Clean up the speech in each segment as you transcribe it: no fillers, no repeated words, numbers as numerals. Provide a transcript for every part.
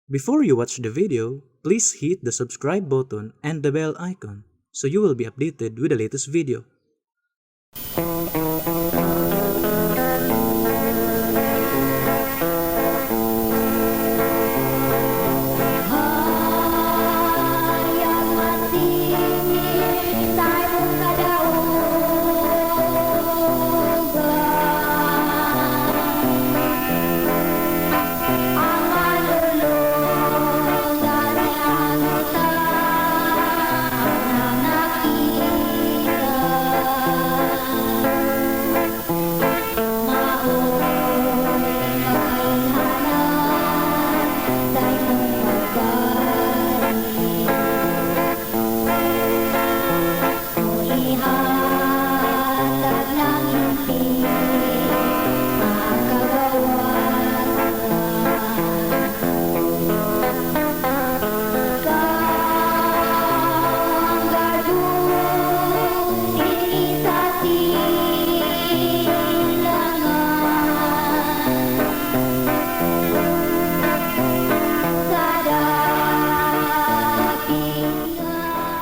Before you watch the video, please hit the subscribe button and the bell icon so you will be updated with the latest video. Yang masih tayo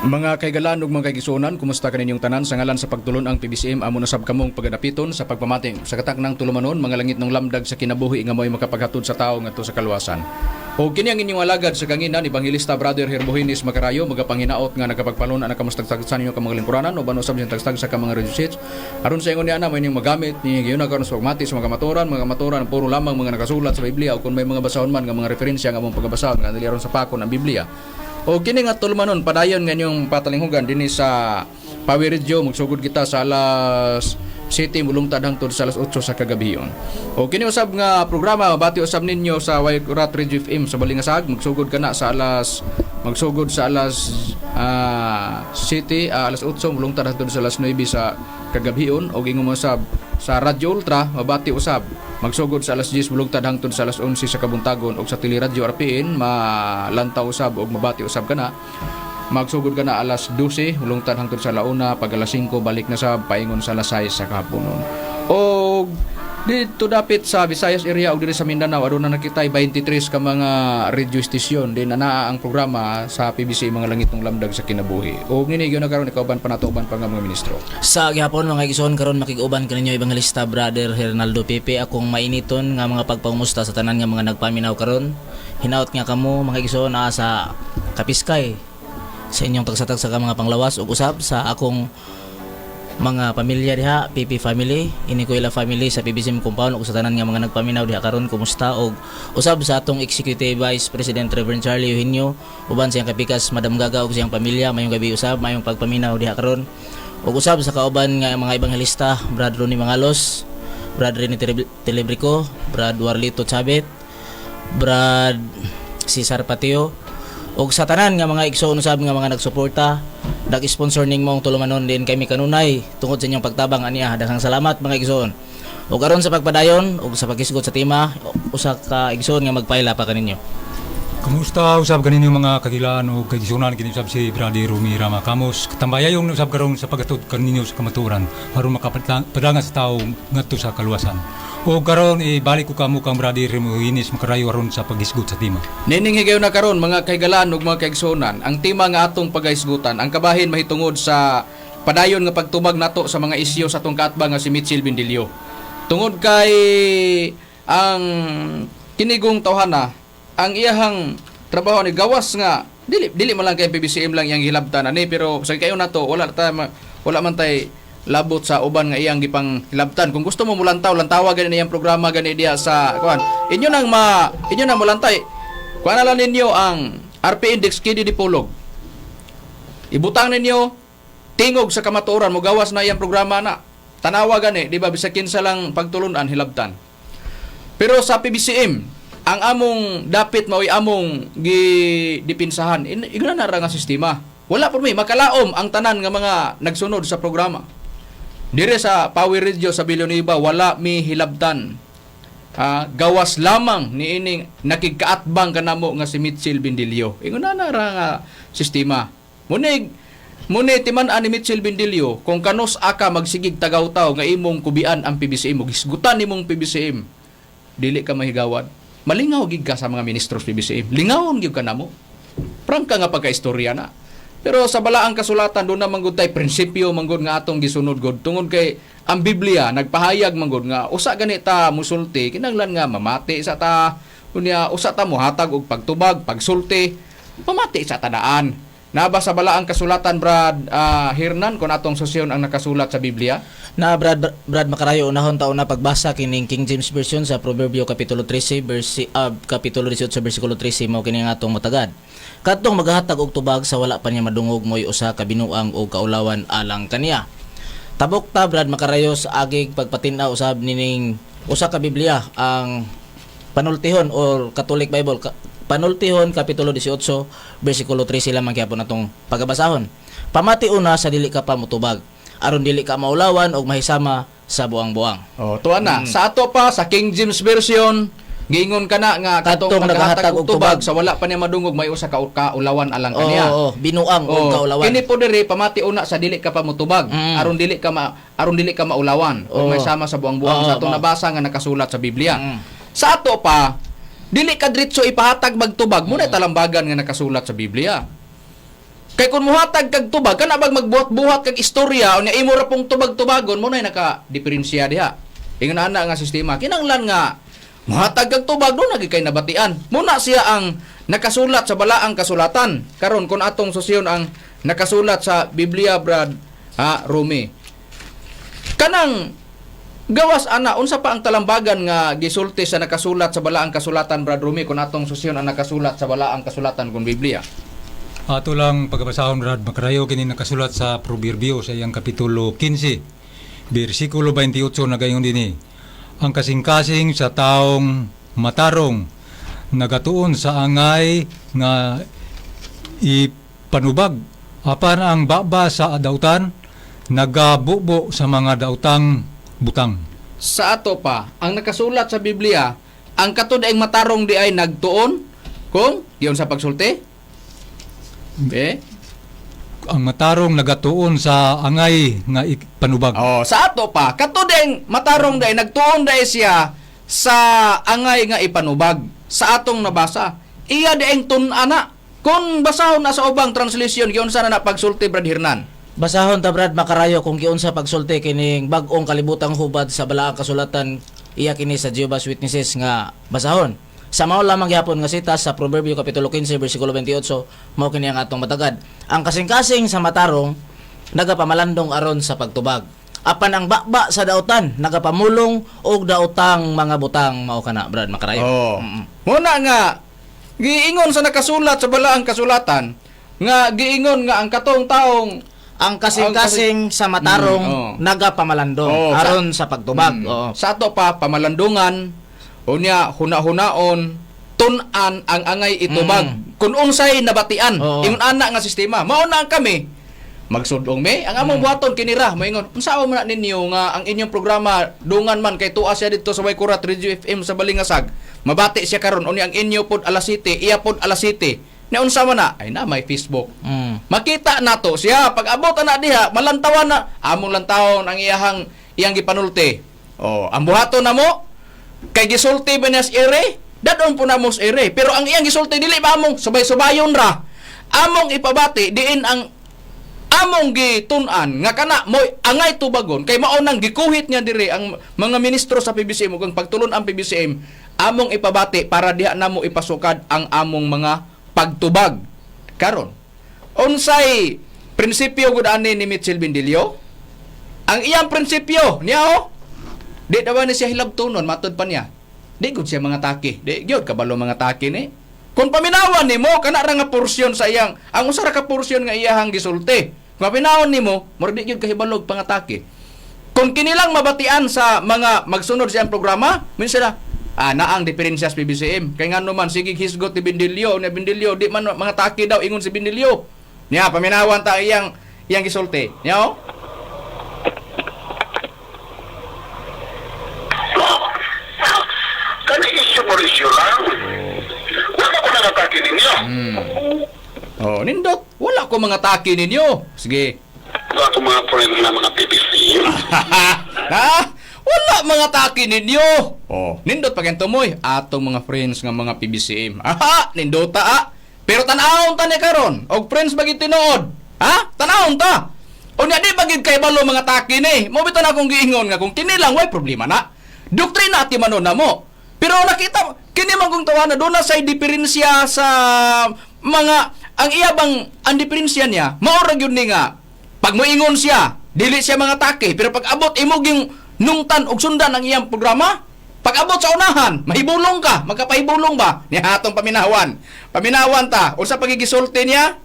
Mga kaigalan ug mga kaigisunan, kumusta kaninyong tanan sa ngalan sa pagtulon ang PBCM amo na sab kamong pagadapiton sa pagpamating sa kataknang tulumanon mga langit ng lamdag sa kinabuhi nga mo'y makapaghatod sa tao ngadto sa kaluwasan. O kini ang inyong alagad sa kanginan Evangelista Brother Herbohinis Macarayo magapanginaot nga nagapagpalon ana kamustagtag sa ninyo ka mga lingkuranan o bano sab tagstag sa ka mga radio seats aron sa ingon niana may inyong magamit ni giyon karon sa pagmati sa mga maturan puro lamang mga nakasulat sa Biblia o kung may mga basahon man nga mga referensya nga among pagbasa nga aron sa pakon ang Biblia. O kini nga tulumanon padayon nga inyong patalinghugan dinhi sa Power Radio magsugod kita sa alas 7 mulungtad hangtod sa alas 8 sa kagabion. O kini usab nga programa bati usab ninyo sa Wayrat Radio FM sa Balingasag magsugod kana sa alas 7 alas 8 mulungtad hangtod sa alas 9 sa kagabion o gingon usab sa Radio Ultra mabati usab magsugod sa alas 10 mulungtad hangtod sa alas 11 sa kabuntagon og sa Teleradyo RPN malantaw usab og mabati usab kana magsugod kana alas 12 mulungtad hangtod sa alauna pag alas 5 balik na sa paingon sa alas 6 sa kahaponon. Og dito dapit sa Visayas area o diri sa Mindanao aduna nakitay 23 ka mga radio station din anaa ang programa sa PBC mga langit ng lamdag sa kinabuhi. O ngini gyud nagkaron ikauban panatuban pa nga mga ministro. Sa gihapon mga igsoon karon makig-uban kaninyo Evangelista Brother Hernaldo Pepe akong mainiton nga mga pagpangumusta sa tanan nga mga nagpaminaw karon. Hinaut nga kamo mga igsoon naa sa Kapiskay sa inyong tagsatag sa mga panglawas ug usab sa akong mga pamilya diha PP family ini ko ila family sa PBCM compound ug sa tanan nga mga nagpaminaw diha karon kumusta og usab sa atong Executive Vice President Reverend Charlie Eugenio uban sa iyang kapikas Madam Gaga ug sa iyang pamilya mayong gabi usab mayong pagpaminaw diha karon ug usab sa kauban nga mga ebanghelista Brad Ronnie Mangalos, Brad Rene Telebrico, Brad Warlito Chabet, Brad Cesar Patio og sa tanan nga mga igsoon usab nga mga nagsuporta nag-sponsor ning mong tulumanon din kami kanunay tungod sa inyong pagtabang aniya daghang salamat mga igsoon ug aron sa pagpadayon ug sa paghisgot sa tema usa ka igsoon nga magpaila pa kaninyo. Kumusta usab kaninyo mga kagilaan o kaigsunan kini usab si Brother Rumi Rama Kamos katambayayon usab karon sa pagatud kaninyo sa kamaturan aron makapadanga sa tawo ngadto sa kaluwasan. O karon ibalik ko kamo kang Brother Herbohinis Macarayo aron sa paghisgot sa tema. Nining higayon na karon mga kaigalan ug mga kaigsunan ang tema nga atong paghisgutan ang kabahin mahitungod sa padayon nga pagtubag nato sa mga isyu sa atong kaatbang nga si Mitchell Bindilio. Tungod kay ang kinigong tawhana ang iyahang trabaho ni gawas nga dili man lang kay PBCM lang iyang hilabtan ani pero sa kayo nato wala man tay labot sa uban nga iyang gipang hilabtan. Kung gusto mo mulantaw lantawa gani iyang programa gani diya sa kuan inyo nang mulantay kuan lang ninyo ang RP Index KD Dipolog ibutang ninyo tingog sa kamatuoran mo gawas na iyang programa na tanawa gani di ba bisag kinsa lang pagtulunan hilabtan. Pero sa PBCM ang among dapit mao'y among gidipinsahan igna na ra nga sistema wala por may makalaom ang tanan nga mga nagsunod sa programa. Dire sa Power Radio sa Villanueva wala mi hilabtan. Gawas lamang ni ining nakigkaatbang kanamo nga si Mitchell Bindilio. Ingon na ra nga sistema. Muni timan-an ni Mitchell Bindilio kung kanos aka magsigig tagaw-taw nga imong kubian ang PBCM ug hisgutan nimong PBCM. Dili ka mahigawan. malingaw gid ka sa mga ministro sa PBCM. Lingawon gyud ka namo. Prangka nga pagkaistorya na. Pero sa balaang kasulatan doon na manggod tay prinsipyo manggod nga atong gisunod god tungod kay ang Biblia nagpahayag manggod nga usa gani ta musulti kinahanglan nga mamati sa ta unya usa ta mohatag og pagtubag, pagsulti, mamati sa tadaan. Naba sa balaang kasulatan Brad Hernan kung atong sosyon ang nakasulat sa Biblia? Na Brad Makarayo unahon taon na pagbasa kining King James version sa Proverbio kapitulo 13 kapitulo 18 bersikulo 13 mao kini nga atong matagad. Kadtong maghatag og tubag sa wala pa niya madungog moy usa ka binuang o kaulawan alang kaniya. Tabok ta Brad Makarayo sa agig pagpatin-aw usab nining usa ka Biblia ang Panultihon or Catholic Bible Panultihon kapitulo 18 bersikulo 13 lamang gyapon atong pagabasahon. Pamati una sa dili ka pa motubag aron dili ka maulawan og mahisama sa buang-buang. Oh, tuwa na. Sa ato pa sa King James version, giingon ka na nga katong naghatag og tubag sa wala pa niya madungog may usa ka kaulawan alang kaniya. Oo, binuang og kaulawan. Kini po diri pamati una sa dili ka pa motubag aron dili ka maulawan o may sama sa buang-buang sa atong nabasa nga nakasulat sa Biblia. Sa ato pa dili ka diretso ipahatag magtubag mo na talambagan nga nakasulat sa Biblia. Kay kung muhatag kag tubag kana bag magbuhat-buhat kag istorya unya imo ra pong tubag-tubagon mo na naka-diferensya diha. Ingon ana nga sistema kinahanglan nga muhatag kag tubag do nagi kay nabatian. Muna siya ang nakasulat sa balaang kasulatan. Karon kun atong susyon ang nakasulat sa Biblia Brad Rumi. Kanang gawas ana unsa pa ang talambagan nga gisulti sa nakasulat sa balaang kasulatan Brad Rumi kun atong susyon ang nakasulat sa balaang kasulatan kun Biblia. Ato lang pagkabasahon Brad Makarayo kini nakasulat sa Proverbio sa iyang kapitulo 15 bersikulo 28 nagayon dinhi. Ang kasing-kasing sa taong matarong nagatuon sa angay nga ipanubag apan ang baba sa dautan nagabubo sa mga dautang butang. Sa ato pa ang nakasulat sa Biblia ang katud ay matarong di ay nagtuon kung giyon sa pagsulti. Ang matarong nagatuon sa angay nga ipanubag. Sa ato pa katudeng matarong day nagtuon day siya sa angay nga ipanubag. Sa atong nabasa iya dieng tun-ana kung basahon na sa ubang translation giyon sa na pagsulti Brad Hernan. Basahon ta Brad Makarayo kung giunsa pagsulti kining bag-ong kalibutang hubad sa balaang kasulatan iya kini sa Jehovah's Witnesses nga basahon. Sa mao lamang gyapon nga sita sa Proverbio kapitulo 15 bersikulo 28 mao kini ang atong matagad. Ang kasing-kasing sa matarong nagapamalandong aron sa pagtubag. Apan ang bakba sa dautan nagapamulong og daotang mga butang mao kana Brad Makarayo. Muna nga giingon sa nakasulat sa balaang kasulatan nga giingon nga ang katong taong ang kasing-kasing sa matarong nagapamalandong aron sa pagtubag. Sa ato pa pamalandungan unya huna-hunaon tun-an ang angay itubag kun unsay nabatian ingon ana nga sistema mao na kami magsudong me ang among buhaton kinira moingon unsa man na ninyo nga ang inyong programa dungan man kay tuwa siya dito sa Waykurat Radio FM sa Balingasag mabati siya karon unya ang inyo pod alas 7 iya pod alas 7 na unsa man na ay na may Facebook makita nato siya pag abot na diha malantawan na among lantawon ang iyang gipanulti ang buhaton namo kay gisulti ba niya sa ere dadon po na mo sa ere pero ang iyang gisulti dili ba among subay-subayon ra among ipabati diin ang among gitun-an nga kana mo angay tubagon kay mao nang gikuhit niya diri ang mga ministro sa PBCM ug pagtulon ang PBCM among ipabati para diha namo ipasukad ang among mga pagtubag karon unsay prinsipyo gud ani ni Mitchell Bindilio ang iyang prinsipyo niya di daw ni siya hilabtunon matud pa niya. Di gud siya mga taki. Di gyud kabalo mga taki ni. Kung paminawan nimo kana ra nga porsyon sa iyang ang usa ra ka porsyon nga iyahang gisulti. Kung paminawan nimo, mura di gyud kahibalog pangatake. Kung kinilang mabatian sa mga magsunod sa iyang programa, minsan na ang diferensya sa PBCM. Kay ngano man sige hisgot ni Bindilio, ni Bindilio di man mga taki daw ingon si Bindilio. Niya paminawan ta iyang gisulti. Niya Mauricio lang. Wala ko nangatake ninyo. Nindot. Wala ko mga taki ninyo. Sige. Wala ko mga friend na mga PBC. Wala mga taki ninyo. Oh, nindot pa kayong tumoy. Atong mga friends nga mga PBCM. Aha, nindota Pero tanahon ta ni karon. Og friends bagid tinuod. Ha? Tanahon ta. O niya di bagid kay balo mga taki ni. Mo bitan akong giingon nga kung kini lang way problema na. Doktrina ti manon na mo. Pero nakita kini man kung tawana do na say diferensya sa mga ang iyabang ang diferensya niya. Mao ra gyud ni nga pag moingon siya, dili siya mga taki, pero pag abot imog yung nungtan og sundan ang iyang programa, pag abot sa unahan, mahibulong ka, magkapahibulong ba? Niya atong paminawan. Paminawan ta, unsa pagigisulti niya?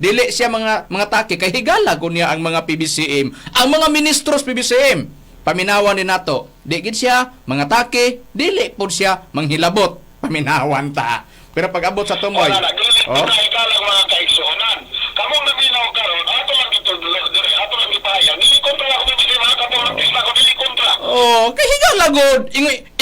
Dili siya mga taki kay higala ko niya ang mga PBCM, ang mga ministros PBCM. Paminawan din nato. Di gid siya mga taki, dili pud siya manghilabot. Paminawan ta. Pero pag abot sa tumoy, Wala na, dili oh, ikalang mga kaigsuonan. Kamong naminaw karon, ato lang ito, ato lang ipahayag. Dili kontra ako dili mga kapong artista ko, dili kontra. oh, kay higala god.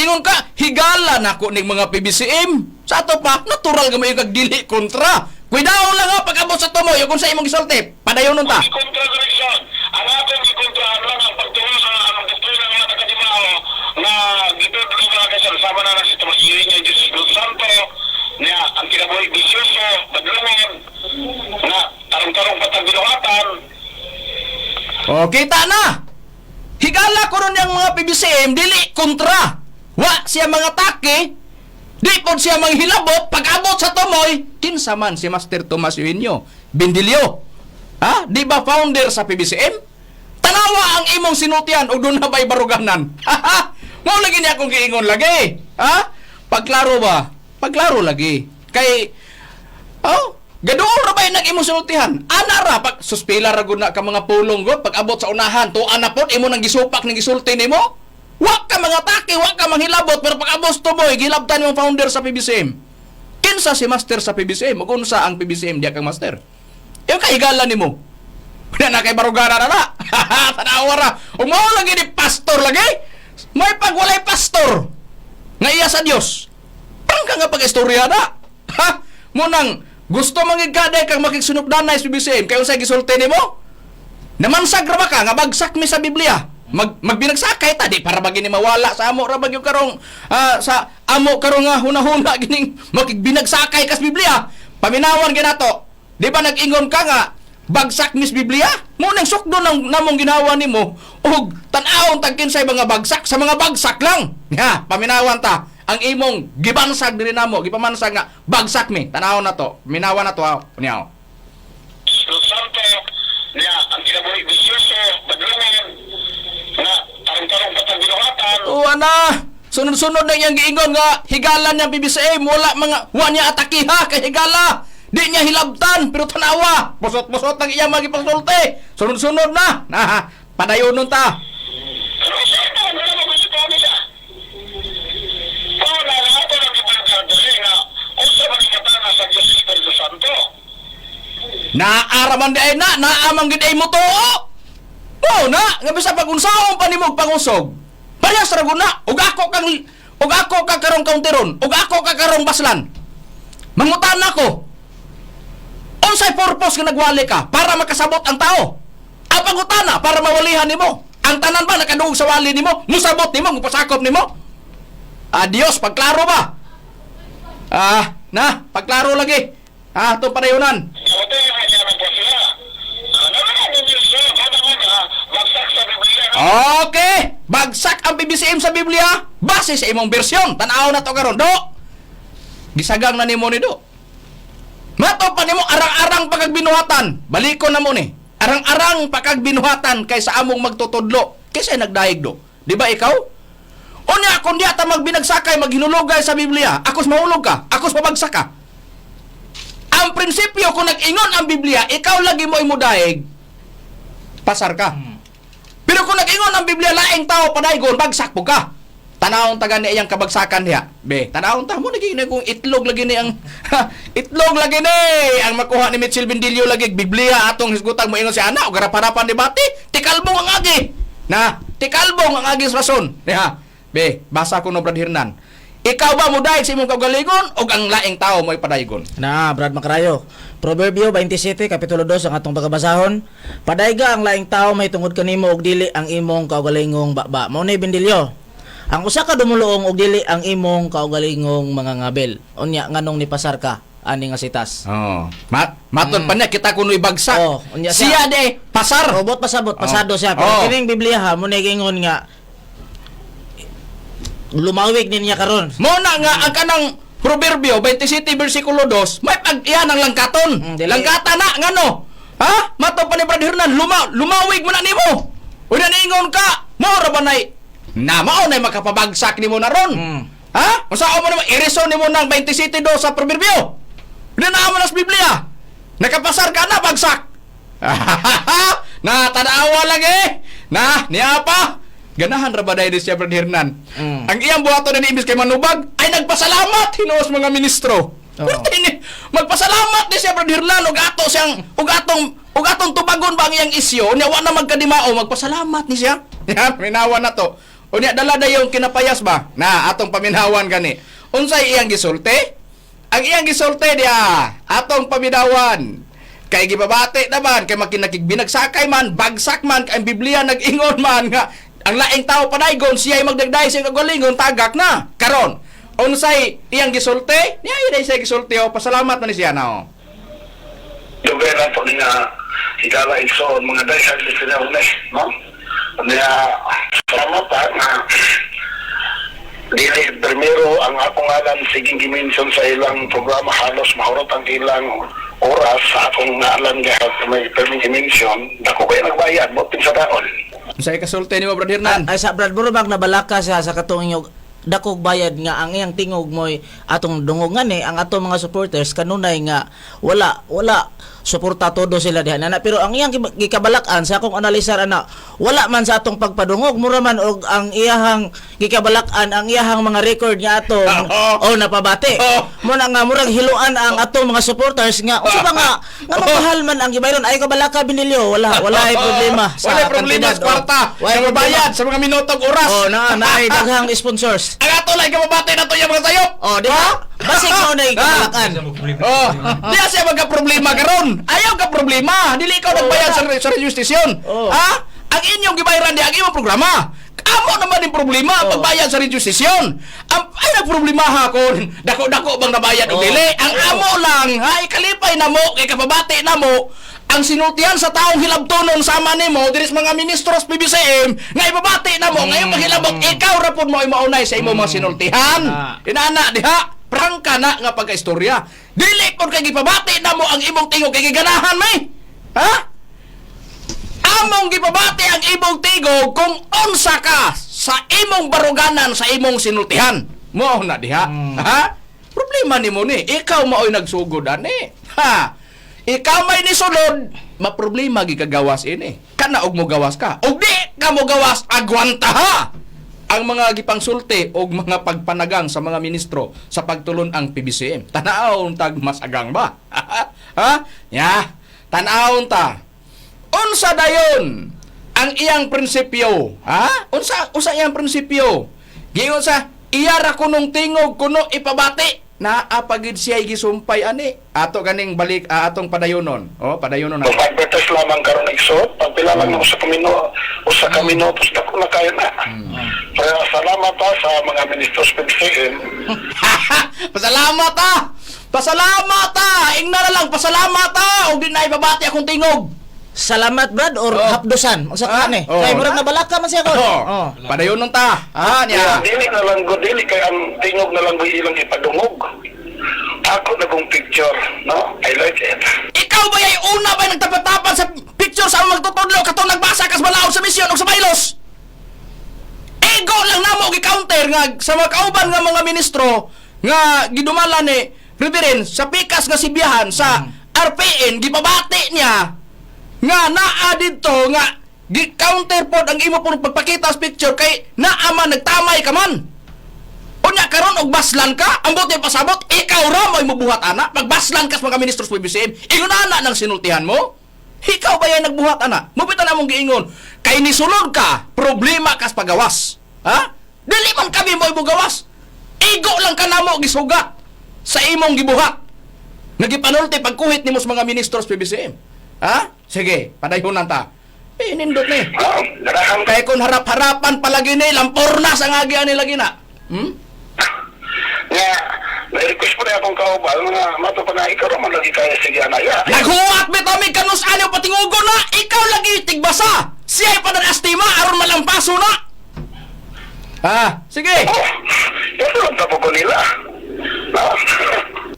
Ingon ka, higala nako ning mga PBCM. Sa ato pa, natural ka mo yung kagdili kontra. Kuidao lang ha, pag abot sa tumoy, kung sa imong gisulti, padayon nun ta. Dili kontra direksyon. Ang atong gikontrahan lang ang pagtuo sa anong doktrina ng mga taga-Dimao na gitudlo mga kasama na si Tomas Iri niya Jesus Santo niya ang kinabuhi bisyoso, padlungon na tarong-tarong patang binuhatan. O, kita na! Higala ko ron yung mga PBCM, dili kontra. Wa siya mga taki, di po siya manghilabot, pag abot sa tumoy, kinsa man si Master Tomas Eugenio Bindilio. Ha? Di ba founder sa PBCM? Tanawa ang imong sinutian o doon na ba'y baruganan? Ha? Mau lagi niya akong giingon lagi. Ha? Pagklaro ba? Pagklaro lagi. Kay, oh, gadoon ra ba yung nag-imong sinutihan? Ana ra, pag suspila ra gud na ka mga pulong god, pag abot sa unahan, tuan na po, imo nang gisupak, nang gisulti nimo. Wa ka mga taki, wa ka manghilabot, pero pag abot tumoy, gilabtan yung founder sa PBCM. Kinsa si master sa PBCM? Kung unsa ang PBCM, diya kang master. Yung kahigala nimo. Na kay barugara na na. Tanawa ra. Ug mao lagi ni pastor lagi. May pagwalay pastor. Nga iya sa Dios. Pangka nga pag-istorya na. Ha? Munang gusto mangigkaday kang makigsunugdanay sa PBCM kay unsay gisulti nimo? Namansag ra ba ka nga bagsak mi sa Biblia? Magbinagsakay ta di para ba gini mawala sa amo ra ba yung karong sa amo karong nga hunahuna gining makigbinagsakay kas Biblia. Paminawan ginato. Di ba nag-ingon ka nga bagsak mis Biblia? Mo nang sukdo nang namong ginawa nimo og tan-awon tagkin sa mga bagsak sa mga bagsak lang. Ha, paminawan ta. Ang imong gibansag diri namo, gipamansag nga bagsak mi. Tan-awon na to. Minawan na to ha. Niyaw. Jesus Santo niya ang kinabuhi bisyoso, padlungon na tarong-tarong patang binuhatan. O ana, sunod-sunod na iyang giingon nga higalan niya PBCM, wa niya atakiha kay higala. Di niya hilabtan, pero tanawa. Pusot-pusot ang iyang magipagsulti. Sunod-sunod na. Padayon nun ta. Pero sa ito, wala mo gusto nila. Wala na ito ng ipagkagdali na usa magikatana sa Diyos Espiritu Santo. Naaraman di ay naamang gid ay mo to. Oo na, nga bisa pag-unsaon pa nimo pangusog. Parehas ra gud na. Ug ako ka karong counteron, ug ako ka karong baslan. Mangutan ako. Unsay purpose nga nagwali ka para makasabot ang tao? Ang pangutana para mawalihan nimo. Ang tanan ba nakaduog sa wali nimo? Musabot nimo, mupasakop nimo? Adios, pagklaro ba? Pagklaro lagi. Itong padayonan. Ito yung kanya ng po sila. Ano din Diyos ko? Kada-kada, bagsak sa Biblia. Okay, bagsak ang PBCM sa Biblia base sa imong bersyon. Tan-aw na to karon, do. Gisagang na nimo ni do. Mato pa nimo arang-arang pagagbinuhatan. Balikon na mo ni. Arang-arang pagagbinuhatan kaysa among magtutudlo. Kaysa nagdaig do. Di ba ikaw? Unya kung di ata magbinagsakay, maghinulogay sa Biblia, akos mahulog ka, akos mabagsak ka. Ang prinsipyo kung nag-ingon ang Biblia, ikaw lagi mo imudaig, pasar ka. Pero kung nag-ingon ang Biblia, laing tao padaygon, bagsak po ka. Tanawon taga ni iyang kabagsakan niya. Be, tanawon ta mo naging kung itlog lagi ni ang itlog lagi ni ang makuha ni Mitchell Bindilio lagi Biblia atong hisgutan mo ingon si ana o garap-harapan debate, tikalbong ang agi. Na, tikalbong ang agi sa rason. Be, basa ko no Brad Hernan. Ikaw ba mudayeg sa imong kaugalingon o ang laing tao mo ipadaygon? Na, Brad Macarayo. Proverbio 27 kapitulo 2 ang atong pagkabasahon. Padayga ang laing tao may tungod kanimo og dili ang imong kaugalingong baba. Mao ni Bindilyo. Ang usa ka dumuluong og dili ang imong kaugalingong mga ngabel. Unya nganong nipasar ka ani nga sitas. Oh. Maton pa niya kita kuno ibagsak. Oh, unya siya de pasar. Robot pasabot, pasado siya. Pero Oh. kining Biblia ha, mo gingon nga lumawig niya karon. Mo na nga ang kanang Proverbio 27 bersikulo 2, may pag-iyan ang langkaton. Dili. Langkata na ngano? Ha? Mato pa ni Brad Hernan, lumawig mo na nimo. Unya niingon ka, mo ra ba nay na mao nay makapabagsak nimo na ron. Ha? Masao mo naman ireson nimo ng 27 sa Proverbio. Hindi na mo sa Biblia. Nakapasar ka na bagsak. Na tanawa lagi. Na niya pa. Ganahan ra ba dahil siya Brad Hernan? Ang iyang buhaton na imbis kay manubag ay nagpasalamat hinuos mga ministro. Magpasalamat ni siya Brad Hernan ug ato siyang ug atong tubagon ba ang iyang isyu nya wa na magkadimao magpasalamat ni siya. Ya, minawan na to. Unya dala dayon kinapayas ba? Na atong paminawan gani. Unsay iyang gisulti? Ang iyang gisulti dia atong paminawan. Kay gibabati naman kay makinakig-binagsakay man, bagsak man kay ang Biblia nag-ingon man nga ang laing tao panaygon siya ay magdagday sa kagalingon tagak na. Karon, unsay iyang gisulti? Niya ida siya gisulti o pasalamat man ni siya na o. Dugay po nga higala igsoon mga dayhan sa sinaunay, no? Niya salamat pa na dili primero ang akong alam siging gimension sa ilang programa halos mahurot ang ilang oras sa akong alam gahit may perming dimension dako kay nagbayad mo sa daon. Unsay kasulti nimo Brad Hernan? Ay sa Brad Burubag nabalaka siya sa katong inyong dakog bayad nga ang iyang tingog mo'y atong dungogan ang atong mga supporters kanunay nga wala suporta todo sila diha na pero ang iyang gikabalakan sa akong analisar ana wala man sa atong pagpadungog mura man og ang iyahang gikabalakan ang iyahang mga record nga atong napabati mo na nga murag hiluan ang atong mga supporters nga usa ba nga mahal man ang gibayron ay kabalaka Binilyo wala ay problema Wala problema sa kwarta. Wala mabayad sa mga minutong oras. Naay daghang sponsors. Ang ato lang kamabati na to yung mga sayop. Di ba? Basig mo na ikabalakan. Di siya magka-problema karon. Ayaw ka problema. Dili ikaw nagbayad sa radio station. Ha? Ang inyong gibayaran di ang imong programa. Amo naman yung problema pagbayad sa radio station. Ay nagproblema ha kon. Dako-dako bang nabayad o dili? Ang amo lang, ay kalipay na mo kay kapabati na mo. Ang sinultihan sa taong hilabtonon sama nimo diris mga ministros PBCM nga ibabati na mo ngayon paghilabot ikaw ra pud mo maunay sa imong mga sinultihan. Inana diha prangka na nga pagkaistorya. Dili pud kay gipabati na mo ang imong tingog kay giganahan may. Ha? Among gipabati ang imong tingog kung unsa ka sa imong baruganan sa imong sinultihan. Mo na diha. Ha? Problema nimo ni ikaw maoy nagsugod ani. Ha? Ikaw may nisulod, maproblema gigagawas ini. Kana og mo gawas ka. Og di ka mo gawas, agwanta ha. Ang mga gipangsulti og mga pagpanagang sa mga ministro sa pagtulon ang PBCM. Tanaon tag masagang ba? Ha? Ya, tanaon ta. Unsa dayon ang iyang prinsipyo? Ha? Unsa iyang prinsipyo? Giyon sa iya ra kunong tingog kuno ipabati. Naapagid siya gisumpay ani ato ganing balik atong padayonon padayonon na Pag-advertise lamang karon igsoon pagpila lang mo sa kamino tapos dako na kayo na. Kaya salamat pa sa mga ministros PBCM. Pasalamat ingna na lang pasalamat og di na ibabati akong tingog. Salamat Brad or hapdosan. Unsa ka ni? Kay murag nabalaka man siya ko. Padayonon ta. Niya. Dili na lang go dili kay ang tingog na lang go ilang ipadungog. Ako na kong picture, no? I like it. Ikaw ba ay una ba nagtapatapan sa picture sa magtutudlo katong nagbasa kas balaod sa misyon ug sa baylos? Ego lang namo gi-counter nga sa mga kauban nga mga ministro nga gidumala ni Reverend sa pikas nga sibiyahan sa RPN gipabati niya nga naa dito nga gi-counter pod ang imo pud pagpakita sa picture kay naa man nagtamay ka man. Unya karon og baslan ka, ambot yung pasabot, ikaw ra mo'y mubuhat ana pagbaslan kas mga ministros PBCM. Ingon ana nang sinultihan mo? Ikaw ba yan nagbuhat ana? Mupita na mong giingon kay nisulod ka, problema kas pagawas. Ha? Dili man kami mo'y mugawas. Igo lang ka namo gisugat sa imong gibuhat. Nagipanulti pagkuhit nimo sa mga ministros PBCM. Ha? Sige, padayonan ta. Nindot ni. Ganahan Kaya kung harap-harapan palagi ni, lampurna sa ngagi ani lagi na. nga, na-request po na akong kaubal nga mato pa na ikaw naman lagi kaya sige anaya. Naghuwat bitaw mi kanus anyo patingugo na, ikaw lagi tigbasa. Siya pa na astima aron malampaso na. Sige. Oh, ito lang tapo ko nila.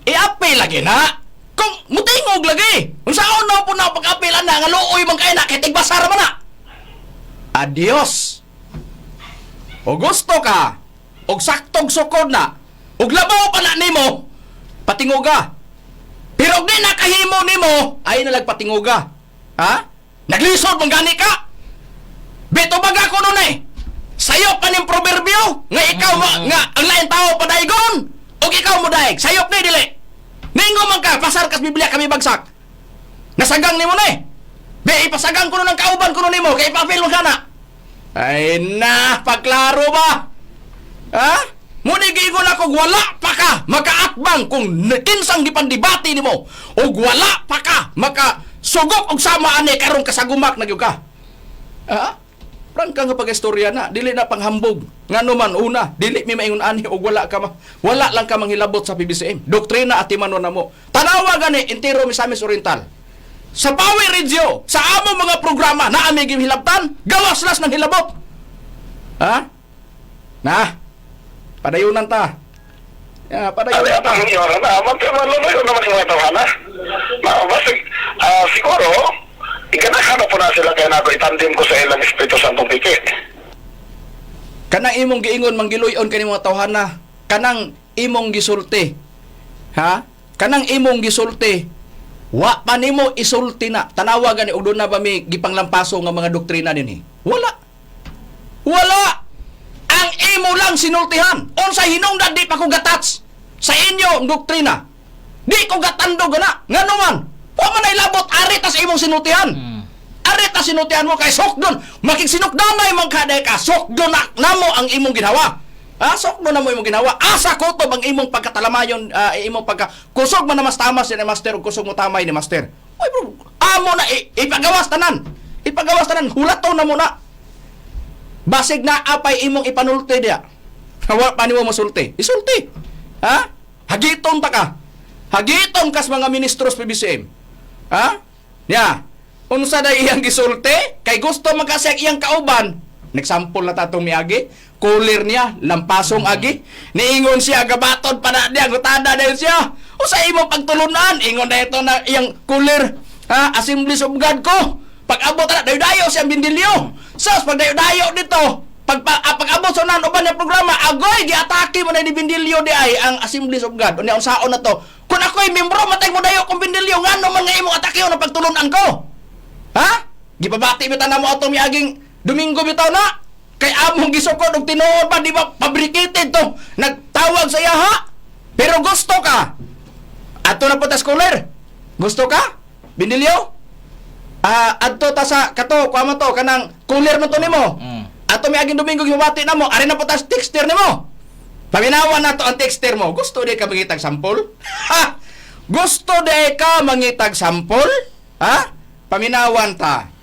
Iapil lagi na. Kung mutingog lagi. Unsaon na po na pag-apilan na nga luoy man kay na kay tigbasa ra man na. Adios. O gusto ka, og saktog sukod na, og labaw pa na nimo, patinguga. Pero og di nakahimo nimo, ay nalagpatinguga. Ha? Naglisod man gani ka? Beto baga ko nun eh. Sayop pa ning proverbio nga ikaw nga ang lain tao padaygon. Og ikaw mo daig, sayop ni dili. Ningo man ka, pasar kas Biblia kami bagsak. Nasagang nimo na eh. Be ipasagang ko nun ang kauban ko nun nimo, kay ipapil mo kana. Ay na, pagklaro ba? Ha? Muni gigon ako wala pa ka makaatbang kung kinsang gipandibati nimo o wala pa ka maka sugok og sama ani karong kasagumak na gyud ka. Ha? Prangka nga pag-istorya na, dili na panghambog. Ngano man una, dili mi maingon ani og wala lang ka manghilabot sa PBCM. Doktrina at timano na mo. Tanawa gani entero Misamis Oriental. Sa Pawe Radio, sa amo mga programa na ami gihilabtan, gawas las ng hilabot. Ha? Na. Padayunan ta. Ya, padayunan ta. Ang iyo na, magpamalo yun naman yung tawana. Basig, siguro, ikanahan po na sila kaya nako itandim ko sa ilang Espiritu Santong Pipit. Kanang imong giingon manggiluyon kani mga tawhana, kanang imong gisulti. Ha? Kanang imong gisulti. Wa pa nimo isulti na. Tanawa gani og na ba mi gipanglampaso nga mga doktrina dinhi? Wala. Wala. Ang imo lang sinultihan. Unsay hinungdan di pa ko gatats sa inyo ang doktrina. Di ko gatando gana. Ngano man? Wa man ay labot ari ta sa imong sinultihan. Ari ta sinultihan mo kay sokdon. Makigsinukdanay man kada ka. Sokdon na namo ang imong ginawa. Sokdon na mo imong ginawa. Asa kutob ang imong pagkatalamayon, imong pagka kusog man na mas tamas ni master ug kusog mo tamay ni master. Oy bro, amo na ipagawas tanan. Ipagawas tanan. Hulaton na mo na. Basig na apay imong ipanulti dia. Wa pa nimo masulti. Isulti. Ha? Hagiton ta ka. Hagiton kas mga ministros PBCM. Ha? Ya. Unsa day iyang gisulti? Kay gusto magkasek iyang kauban. Nagsampol na tatong miagi. Kulir niya, lampasong agi. Niingon siya, gabaton pa na niya, gutada na siya. O sa imong pagtulunan, ingon na ito na iyang kulir. Ha? Assemblies of God ko. Pag-abot na, dayo-dayo siyang bindilyo. Sos, pag dayo-dayo dito, pag-abot sa nan uban ng programa, agoy, giatake mo na ni bindilyo di ay ang Assemblies of God. Unya, unsaon na to. Kung ako'y membro, matay mo dayo kong bindilyo, nga naman nga imong atake na pagtulunan ko. Ha? Gipabati bitaw na mo atong miaging Domingo bitaw na. Kay among gisukod og tinuod pa, di ba, fabricated to. Nagtawag sa iya, ha? Pero gusto ka. Ato na po ta scholar. Gusto ka? Bindilyo? Adto ta sa kato, kuha mo to, kanang cooler mo to nimo. Ato may aging Domingo gibati na mo, ari na po ta texter nimo. Paminawan na to ang texter mo. Gusto di ka mangitag sampol? Ha? Gusto di ka mangitag sampol? Ha? Paminawan ta.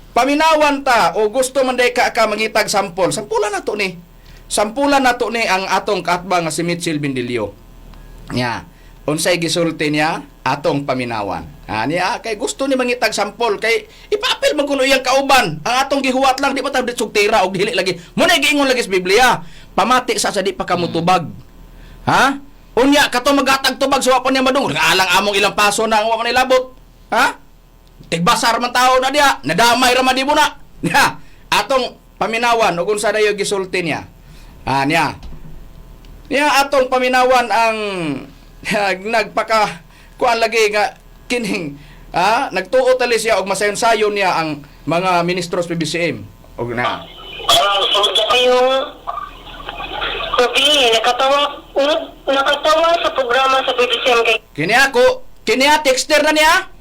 Paminawan ta o gusto man day ka mangitag sampol. Sampulan na to ni. Sampulan na to ni ang atong kaatbang nga si Mitchell Bindilyo. Nya, unsay gisulti niya atong paminawan. Niya kay gusto ni mangitag sampol kay ipapil man kuno iyang kauban. Ang atong gihuwat lang di pa ta sugtira og dili lagi. Muna giingon lagi sa Biblia. Pamati sa di pa kamutubag. Ha? Unya kato magatag tubag sa wa pa niya madung. Alang among ilang paso na ang wa man ilabot. Ha? Tigbasar man tao na diya, nadamay ra man di mo na. Niya, atong paminawan ug unsa dayo gisulti niya. Niya. Niya atong paminawan ang nagpaka kuan lagi nga kining nagtuo tali siya og masayon-sayon niya ang mga ministros PBCM. Og na. Yung nakatawa sa programa sa BBCM kay Kiniya texter na niya.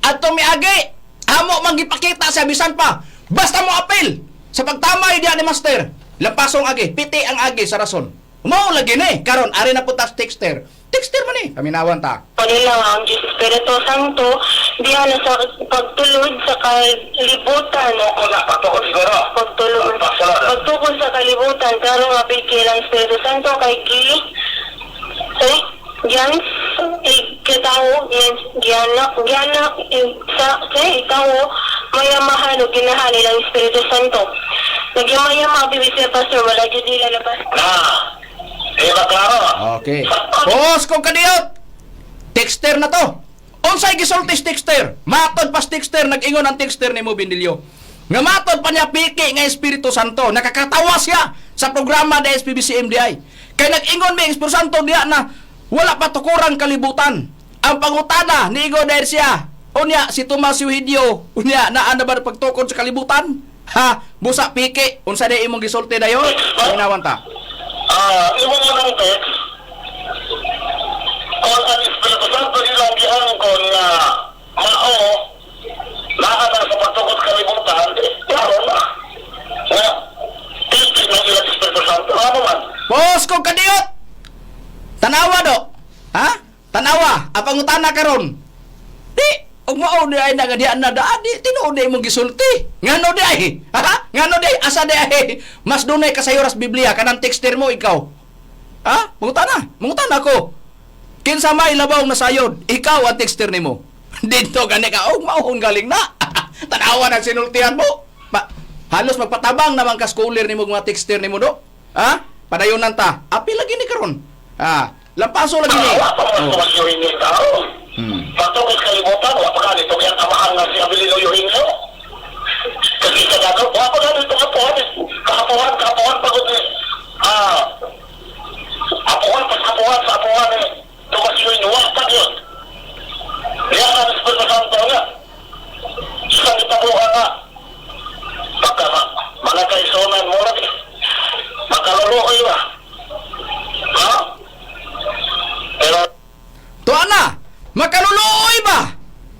Atong miagi, amo magipakita sa bisan pa. Basta mo apil sa pagtamay diya ni master. Lampasong agi, piti ang agi sa rason. Mao lagi ni. Karon ari na putas texter. Texter man ni. Paminawan ta. Kanila nga ang Diyos Espiritu Santo, diha na sa pagtulod sa kalibutan. Patukod siguro. Pagtukod sa kalibutan, karon nga pikilang Espiritu Santo kay yan ikatawo gianak sa itawo mayamahan o ginahali ng Espiritu Santo. Nagyamayama bibisya pastor wala jud nila labas. Diba klaro? Okay. Boss, kung kadiyot, texter na to. Unsay gisultis texter? Matod pas texter, nag-ingon ang texter ni mo, Bindilyo. Nga matod pa niya piki nga Espiritu Santo. Nakakatawa siya sa programa ng SPBC-MDI. Kaya nag-ingon may Espiritu Santo diya na wala patukurang kalibutan. Ang pangutana, niigo dahil siya. Unya, si Tomas Eugenio, unya, naan na ba pagtukod sa kalibutan? Ha? Busa piki. Unsa na imong gisulti na yun? Pinawan ta. Ibang mo ng text, kung ang Espiritu Santo nilang giangkon na mao, nakata sa pagtukod kalibutan, klaro na. Nga, titig ng ilang Espiritu Santo, ano man? Boss, kung kadiyot! Tanawa do! Ha? Tanawa! Apangutana karon. Di! Ug mao di ay nagadian na daan di tinuod di mong gisulti. Ngano di ay? Ha? Ngano di asa di ay? Mas dunay kasayuras Biblia kanang texter mo ikaw. Ha? Mangutana ko. Kinsa may labaw na sayod, ikaw ang texter nimo. Dito gani ka og maong galing na. Tanawa nang sinultihan mo. Halos magpatabang naman ka schooler nimo mga texter nimo do. Ha? Padayonan ta. Apil lagi ni karon. Ha? Lampaso lagi ni. Wala pa mga tumasyohin niya tao. Pagtukod kalibutan, wala pa ka nito yung amahan nga si Abilino Eugenio. Kasi kagagaw, wala pa ka nito kapuhan, pagod ni, apuhan sa apuhan ni Tomas Eugenio, wala pa yun. Yan ang Espiritu Santo nga. Isang itabuhan nga. Pagka mga kaisunan mo lang, magkaluluoy ba? Ha? Pero, Tuana, makaluluoy ba?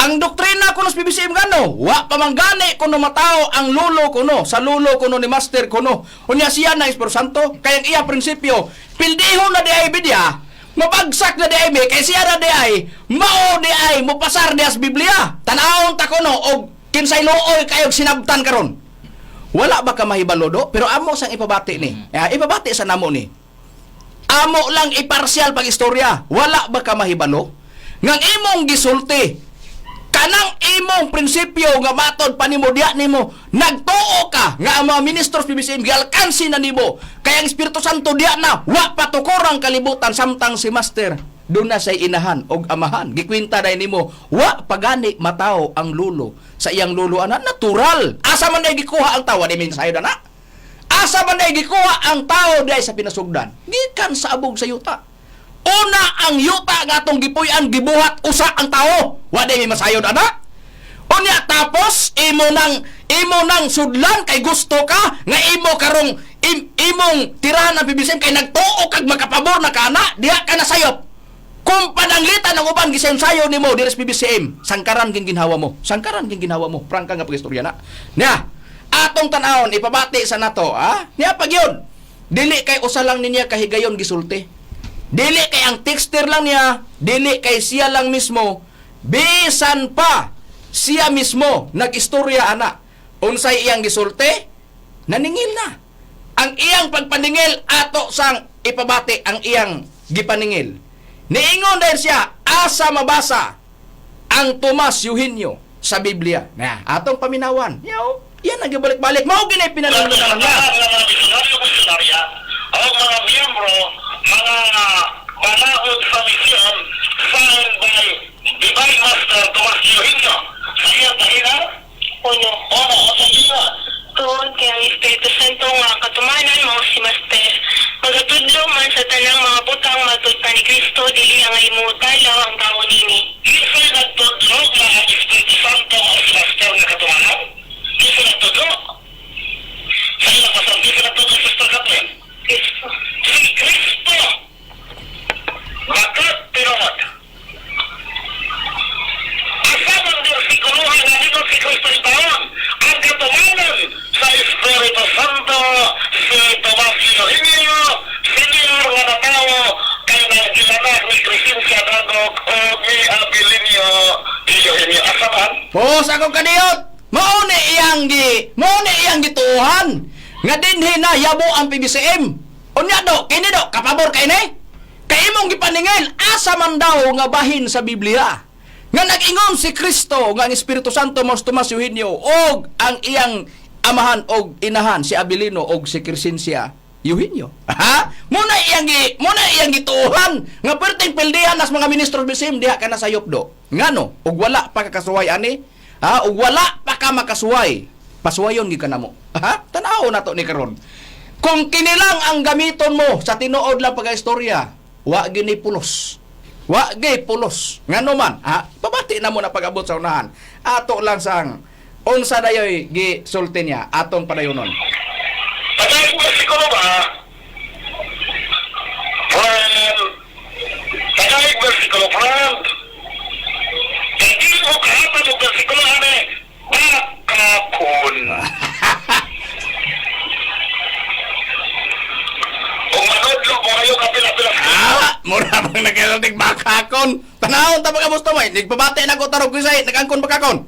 Ang doktrina kuno sa PBCM gano, wa pa man gani kuno matao ang lulo kuno, sa lulo kuno ni master kuno. Unya siya na Espiritu Santo, kaya iya prinsipyo, pildiho na di ay bidya, mabagsak na di ay kay siya na di ay, mao di ay, mupasar di as Biblia. Tanawon ta kuno, og kinsay luoy kayog sinabtan karon. Wala ba ka mahibalo do? Pero amo sang ipabati ni. Ipabati sa namo ni. Amo lang iparsyal pag istorya. Wala ba ka mahibalo? Ngang imong gisulti. Kanang imong prinsipyo nga matod pa nimo diya nimo. Nagtuo ka nga ang mga ministros PBCM gialkansi na nimo. Kaya ang Espiritu Santo diya na wa patukorang kalibutan samtang si master doon na say inahan og amahan. Gikwinta dai nimo wa pagani matao ang lulo sa iyang lulo ana natural. Asa man day gikuha ang tawa di min sayod ana? Asa man day gikuha ang tao diay sa pinasugdan? Gikan sa abog sa yuta. Una ang yuta nga atong gipuy-an gibuhat usa ang tao. Wa day masayod ana. Unya tapos imo nang sudlan kay gusto ka nga imo karong imong tirahan ang PBCM kay nagtuo kag makapabor na kana diha ka na sayop. Kung pananglitan ng uban gisayo nimo diri sa PBCM, sangkaran king ginhawa mo. Sangkaran king ginhawa mo. Prangka nga pagistorya na. Nya, atong tan-awon ipabati sa nato, ha? Nya pag yun. Dili kay usa lang niya kahigayon gisulti. Dili kay ang texter lang niya, dili kay siya lang mismo. Bisan pa siya mismo nagistorya ana. Unsay iyang gisulti? Naningil na. Ang iyang pagpaningil ato sang ipabati ang iyang gipaningil. Niingon dahil siya, asa mabasa ang Tomas Eugenio sa Biblia. Na, atong paminawan. Yan ang gibalik-balik. Mao ginay pinanalo na lang na. ang mga miyembro, mga banahod sa misyon, signed by Divine Master Tomas Eugenio. Sa iyang tahina? Uno. Oo, sa iya. Tuon kay ang Espiritu Santo nga katumanan mo si Master. Magatudlo man sa tanang mga butang matud pa ni Kristo dili ang imutalaw ang tao nini. Kisa'y nagtudlo na ang Espiritu Santo o si Master na katumanan? Kisa'y nagtudlo? Sa iyang pasang, kisa'y nagtudlo, Sister Catherine? Kristo. Si Kristo! Bakit pinunod? Asamang versikuluhan na dito si Kristo itaon ang katumanan sa Espiritu Santo si Tomas Eugenio, senior na niyo. Asa man? Pos ako kaniyot. Mao ni iyang gituhan. Nga dinhi na yabo ang PBCM. Unya do, kini do, kapabor kay ni? Kay imong gipaningil, asa man daw nga bahin sa Biblia. Nga nag-ingon si Kristo nga ang Espiritu Santo mas Tomas Eugenio og ang iyang amahan og inahan si Abilino og si Crescencia Eugenio. Ha? Muna iyang gituhan nga perting pildihan as mga ministro bisim diha ka na sayop do. Ngano? Og wala pa kakasuway ani? Ha? Og wala pa ka makasuway. Pasuwayon gi kanamo. Ha? Tanaw na to ni karon. Kung kinilang ang gamiton mo sa tinuod lang pag-istorya, wa gini pulos. Wa gay pulos. Ngano man? Ha? Pabati na mo na pag-abot sa unahan. Ato lang sang unsa dayoy gi sulti niya atong padayonon. Pagkain versikulo ba? Friend. Pagkain versikulo, friend. Hindi mo kahapon yung versikulo, ane. Bakakon. Kung manodlo mo kayo kapila-pila. Mura bang nagkalating bakakon? Tanahon ta mga gusto mo, nagpabati na ko tarog ko sa'y, nag-angkon bakakon.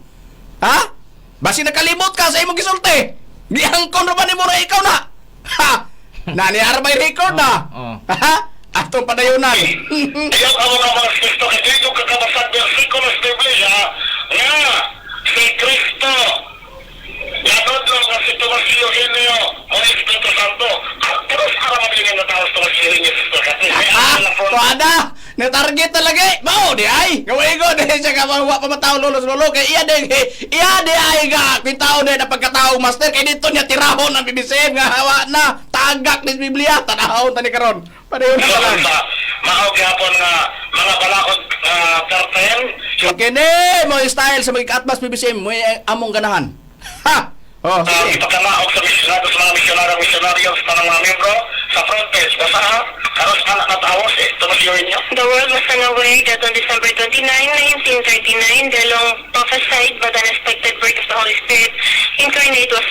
Ha? Basi nakalimot ka sa imong gisulti. Di angkon naman ni mura ikaw na. Ha? Naniyara may record na. Ha? Atong padayonan. Ayaw ka mga Kristo, kasi yung kakabasag versikulo sa Biblia, nga, si Kristo, nanodlo nga si Tomas Eugenio, o Espiritu Santo, terus para mabilingin na tao sa Tomas Eugenio, sister, kasi may Tuada, na-target talaga eh. Mao di ay. Gawain ko dahil siya kawawa pa matao lolo kay iya di ay ga pintao na pagkatao master kay dito niya tirahon ang BBCM nga hawa na tagak ni Biblia tanahon tani karon. Padayon na lang. Mao gyapon nga mga balakod kartel. Kini mo style sa mga atmas BBCM mo among ganahan. Ha. Oh, Ipakalaog sa misyonaryo sa mga misyonaryo sa mga membro sa front page. Basta ha, karos anak na tao si Tomas Eugenio. The world was unaware that on December 29, 1939, the long prophesied but unexpected birth of the Holy Spirit incarnate was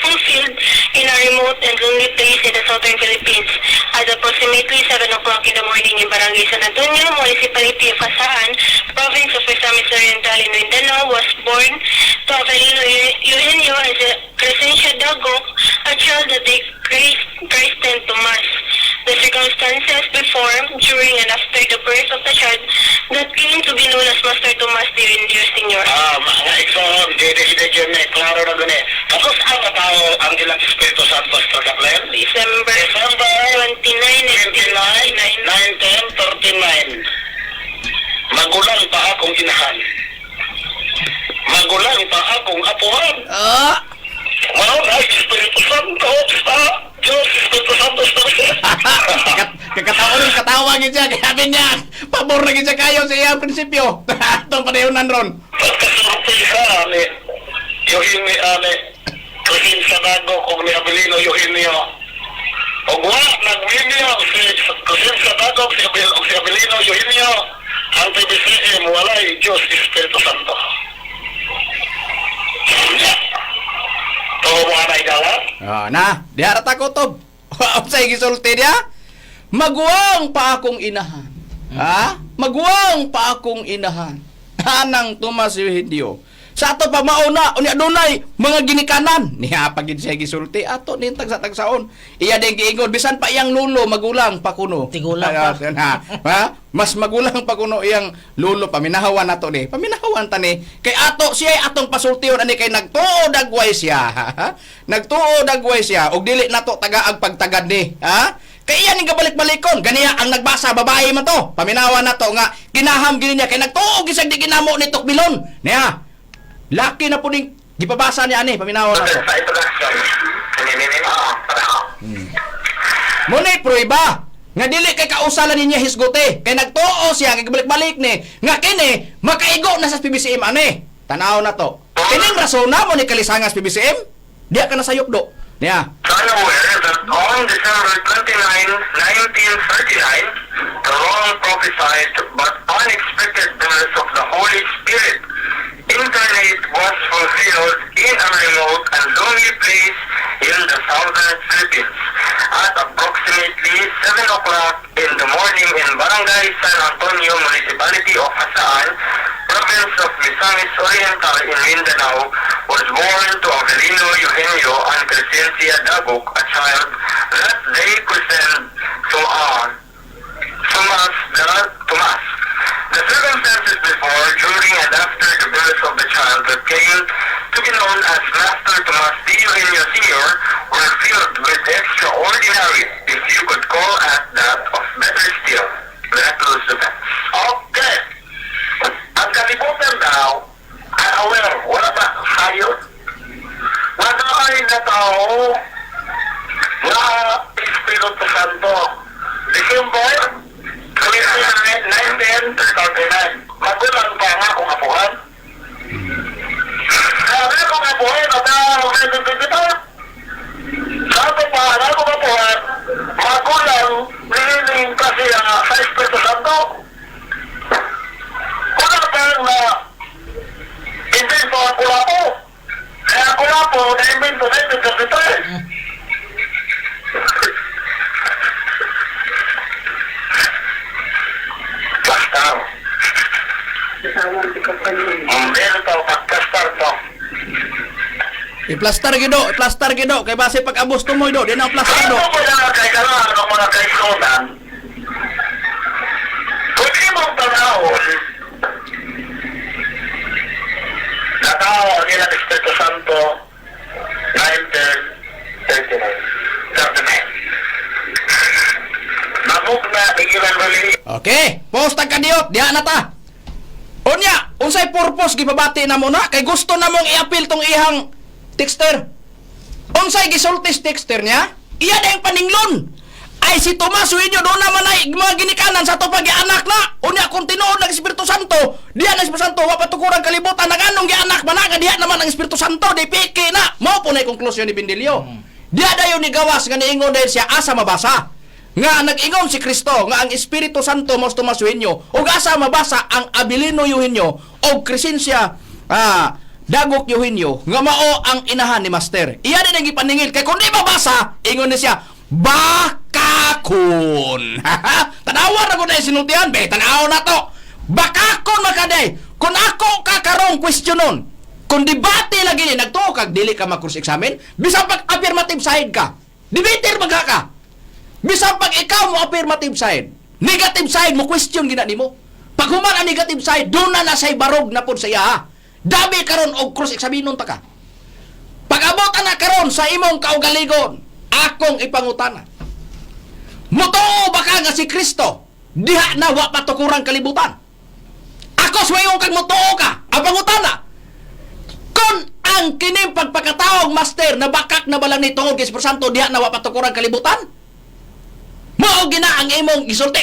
fulfilled in a remote and lonely place in the southern Philippines. At approximately 7 o'clock in the morning in Barangay San Antonio, Municipality of Asahan, Province of Misamis Oriental in Mindanao, was born to Avelino Eugenio as a Crescencia Dagok, a child that they christened Tomas. The circumstances before, during, and after the birth of the child that came to be known as Master Tomas de Rendio Sr. Mga igsoon, dede dyan na klaro na gani. Tapos ang tao ang ilang Espiritu Santo sa Kaplen? December 29, 1939. Magulang pa akong inahan. Magulang pa akong apuhan. Mao na Espiritu Santo sa Diyos, Espiritu Santo sa Kakataon katawa gid siya kay sabi niya pabor na gid siya kayo sa iyang prinsipyo. Atong padayonan ron. Pagkasurpisa ni Eugenio Crescencia Dagok o ni Abilino Eugenio. O nagminyo si Crescencia Dagok si Abilino Eugenio. Ang PBCM walay Diyos Espiritu Santo. Tuho mo ka na igawa? Di harata ko to. Unsay gisulti niya? Maguwang pa akong inahan. Ha? Maguwang pa akong inahan. Hanang Tomas Eugenio. Sa ato pa mauna, unya dunay mga ginikanan. Niya pagid siya gisulti ato nin tagsa-tagsaon. Iya din giingon bisan pa iyang lulo magulang pa kuno. Tigulang pa. Ha? Mas magulang pa kuno iyang lulo paminahawan nato ni. Paminahawan ta ni kay ato siya atong pasultiyon ani kay nagtuo dagway siya. Ha? Nagtuo dagway siya og dili nato tagaag pagtagad ni. Ha? Kay iya ning gabalik-balikon ganiya ang nagbasa babae man to. Paminawan nato nga kinaham gini niya kay nagtuo gisag di ginamo ni Tukbilon. Niya. Laki na po ning gipabasa niya ani paminawan nato. Munay prueba nga dili kay kausalan niya hisgote kay nagtuo siya kay balik-balik ni nga kini makaigo na sa PBCM ani. Tanaw na to. Kining rason na mo ni kalisangas PBCM? Diya ka na sayop do. Niya. Unaware that on December 29, 1939, the long prophesied but unexpected birth of the Holy Spirit incarnate was fulfilled in a remote and lonely place in the southern Philippines. At approximately 7 o'clock in the morning in Barangay San Antonio, Municipality of Asahan, province of Misamis Oriental in Mindanao, was born to Avelino Eugenio and Crescencia Dagok, a child that they christened Tomas. The circumstances before, during, and after the birth of the child that came to be known as Master Tomas D. Eugenio Sr. were filled with extraordinary, if you could call at that of better still, miraculous events. Okay. Ang kalibutan daw, ay aware, wala ba hayop? Nagaay na tao na Espiritu Santo. December 1939, magulang pa nga kung apuhan. Sabi kong apuhan, sabi pa nga kung apuhan, magulang nililing kasi sa Espiritu Santo. Wala pa na invento ang kulapo. Kaya kulapo na invento na invento. Kastar. Meron to, kastar to. I-plaster gido, kay base pag-abos to mo do, di na plaster do. Ano ko na kailangan ng mga kaisunan? Pwede mong tanahon na tao nila ng Espiritu Santo 1939. Namog na ikilang rali. Okay, post ang kadiyot, diha na ta. Unya, unsay purpose gipabati na mo na kay gusto na mong i-appeal tong ihang texter. Unsay gisultis texter niya? Iya na yung paninglon. Ay si Tomas Eugenio doon naman ay mga ginikanan sa to pag-ianak na. Unya kung tinuod ng Espiritu Santo, diha ng Espiritu Santo wa patukuran kalibutan nang anong gianak man nga diha naman ang Espiritu Santo di piki na. Mao po na konklusyon ni Bindilyo. Diha dayon ni gawas nga niingon dahil siya asa mabasa. Nga nag-ingon si Kristo nga ang Espiritu Santo mos Tomas Eugenio ug asa mabasa ang Avelino Eugenio og Crescencia Dagok Eugenio nga mao ang inahan ni Master. Iya din ang ipaningil kay kun di mabasa ingon ni siya bakakon. Tanawa na ko na sinultihan be tanaw na to. Bakakon makaday kun ako kakarong questionon. Kung debate lagi ni nagtuo kag dili ka mag-cross examine bisan pag affirmative side ka. Debater magka ka. Bisan pag ikaw mo affirmative side, negative side mo question gina nimo. Pag human ang negative side, doon na say barog na pud sa iya. Dabi karon og cross examine ta ka. Pag abot na karon sa imong kaugaligon, akong ipangutana. Motoo ba ka nga si Kristo? Diha na wa patukurang kalibutan. Ako suwayon kag motoo ka. Ang pangutana. Kung ang kining pagpakataong master na bakak na balang ni tungod kay Espiritu Santo diha na wa patukurang kalibutan, mao gina ang imong gisulti.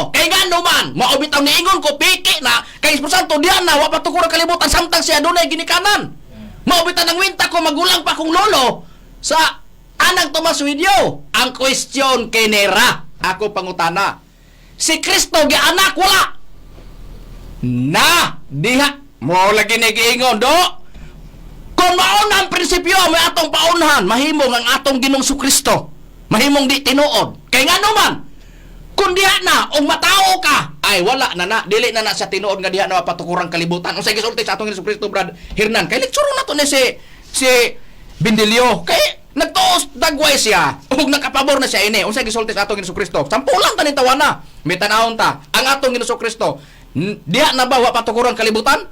Kay ngano man, mao bitaw niingon ko piki na kay Espiritu Santo diha na wa patukurang kalibutan samtang siya dunay ginikanan. Mao bitaw nang winta ko magulang pa kong lolo sa anang Tomas Eugenio. Ang question kinera, ako pangutana. Si Kristo gianak wala. Na diha mo lagi nigiingon do. Kung mauna ang prinsipyo may atong paunhan, mahimong ang atong Ginoong Kristo. Mahimong di tinuod. Kay nga naman, kung diha na, o matao ka, ay wala na dili na sa tinuod nga diha na patukurang kalibutan. O sa gisulti sa atong Ginoong Kristo, Brad Hernan, kay lektsuro na to ni si Bindilyo. Kay nagtuos dagway siya, o nakapabor na siya ini. O sa gisulti sa atong Ginoong Kristo, sampulang tanin tawana. May tanahon ta, ang atong Ginoong Kristo, diha na ba wa patukurang kalibutan?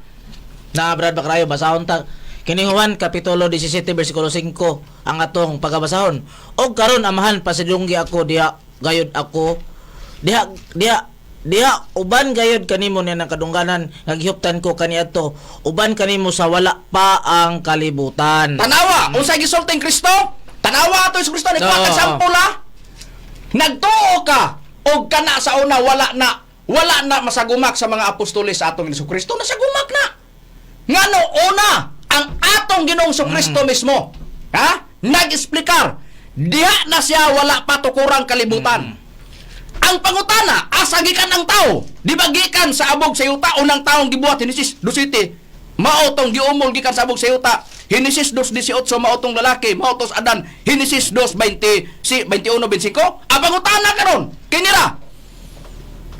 Na Brad Bacrayo, basahon ta. Kining Juan Kapitulo 17 bersikulo 5 ang atong pagabasahon. Og karon amahan pasidunggi ako diha gayud ako diha uban gayud kanimo ni nang kadungganan nga gihuptan ko kaniadto uban kanimo sa wala pa ang kalibutan. Tanawa, unsay gisulting Kristo? Tanawa ato si Kristo ni No. sampula. Nagtuo ka og kana sa una wala na masagumak sa mga apostoles sa atong Ginoong Kristo, nasagumak na. Ngano una ang atong Ginoong Kristo mismo, nag-explikar diha na siya wala patukurang kalibutan. Ang pangutana, asa gikan ang tao? Di ba gikan sa abog sa yuta unang taong gibuhat Henesis 2:7. Mao tong giumol gikan sa abog sa yuta. Henesis 2:18 mao tong lalaki, mao tos Adan. Henesis 2:21-25. Ang pangutana karon, kinira.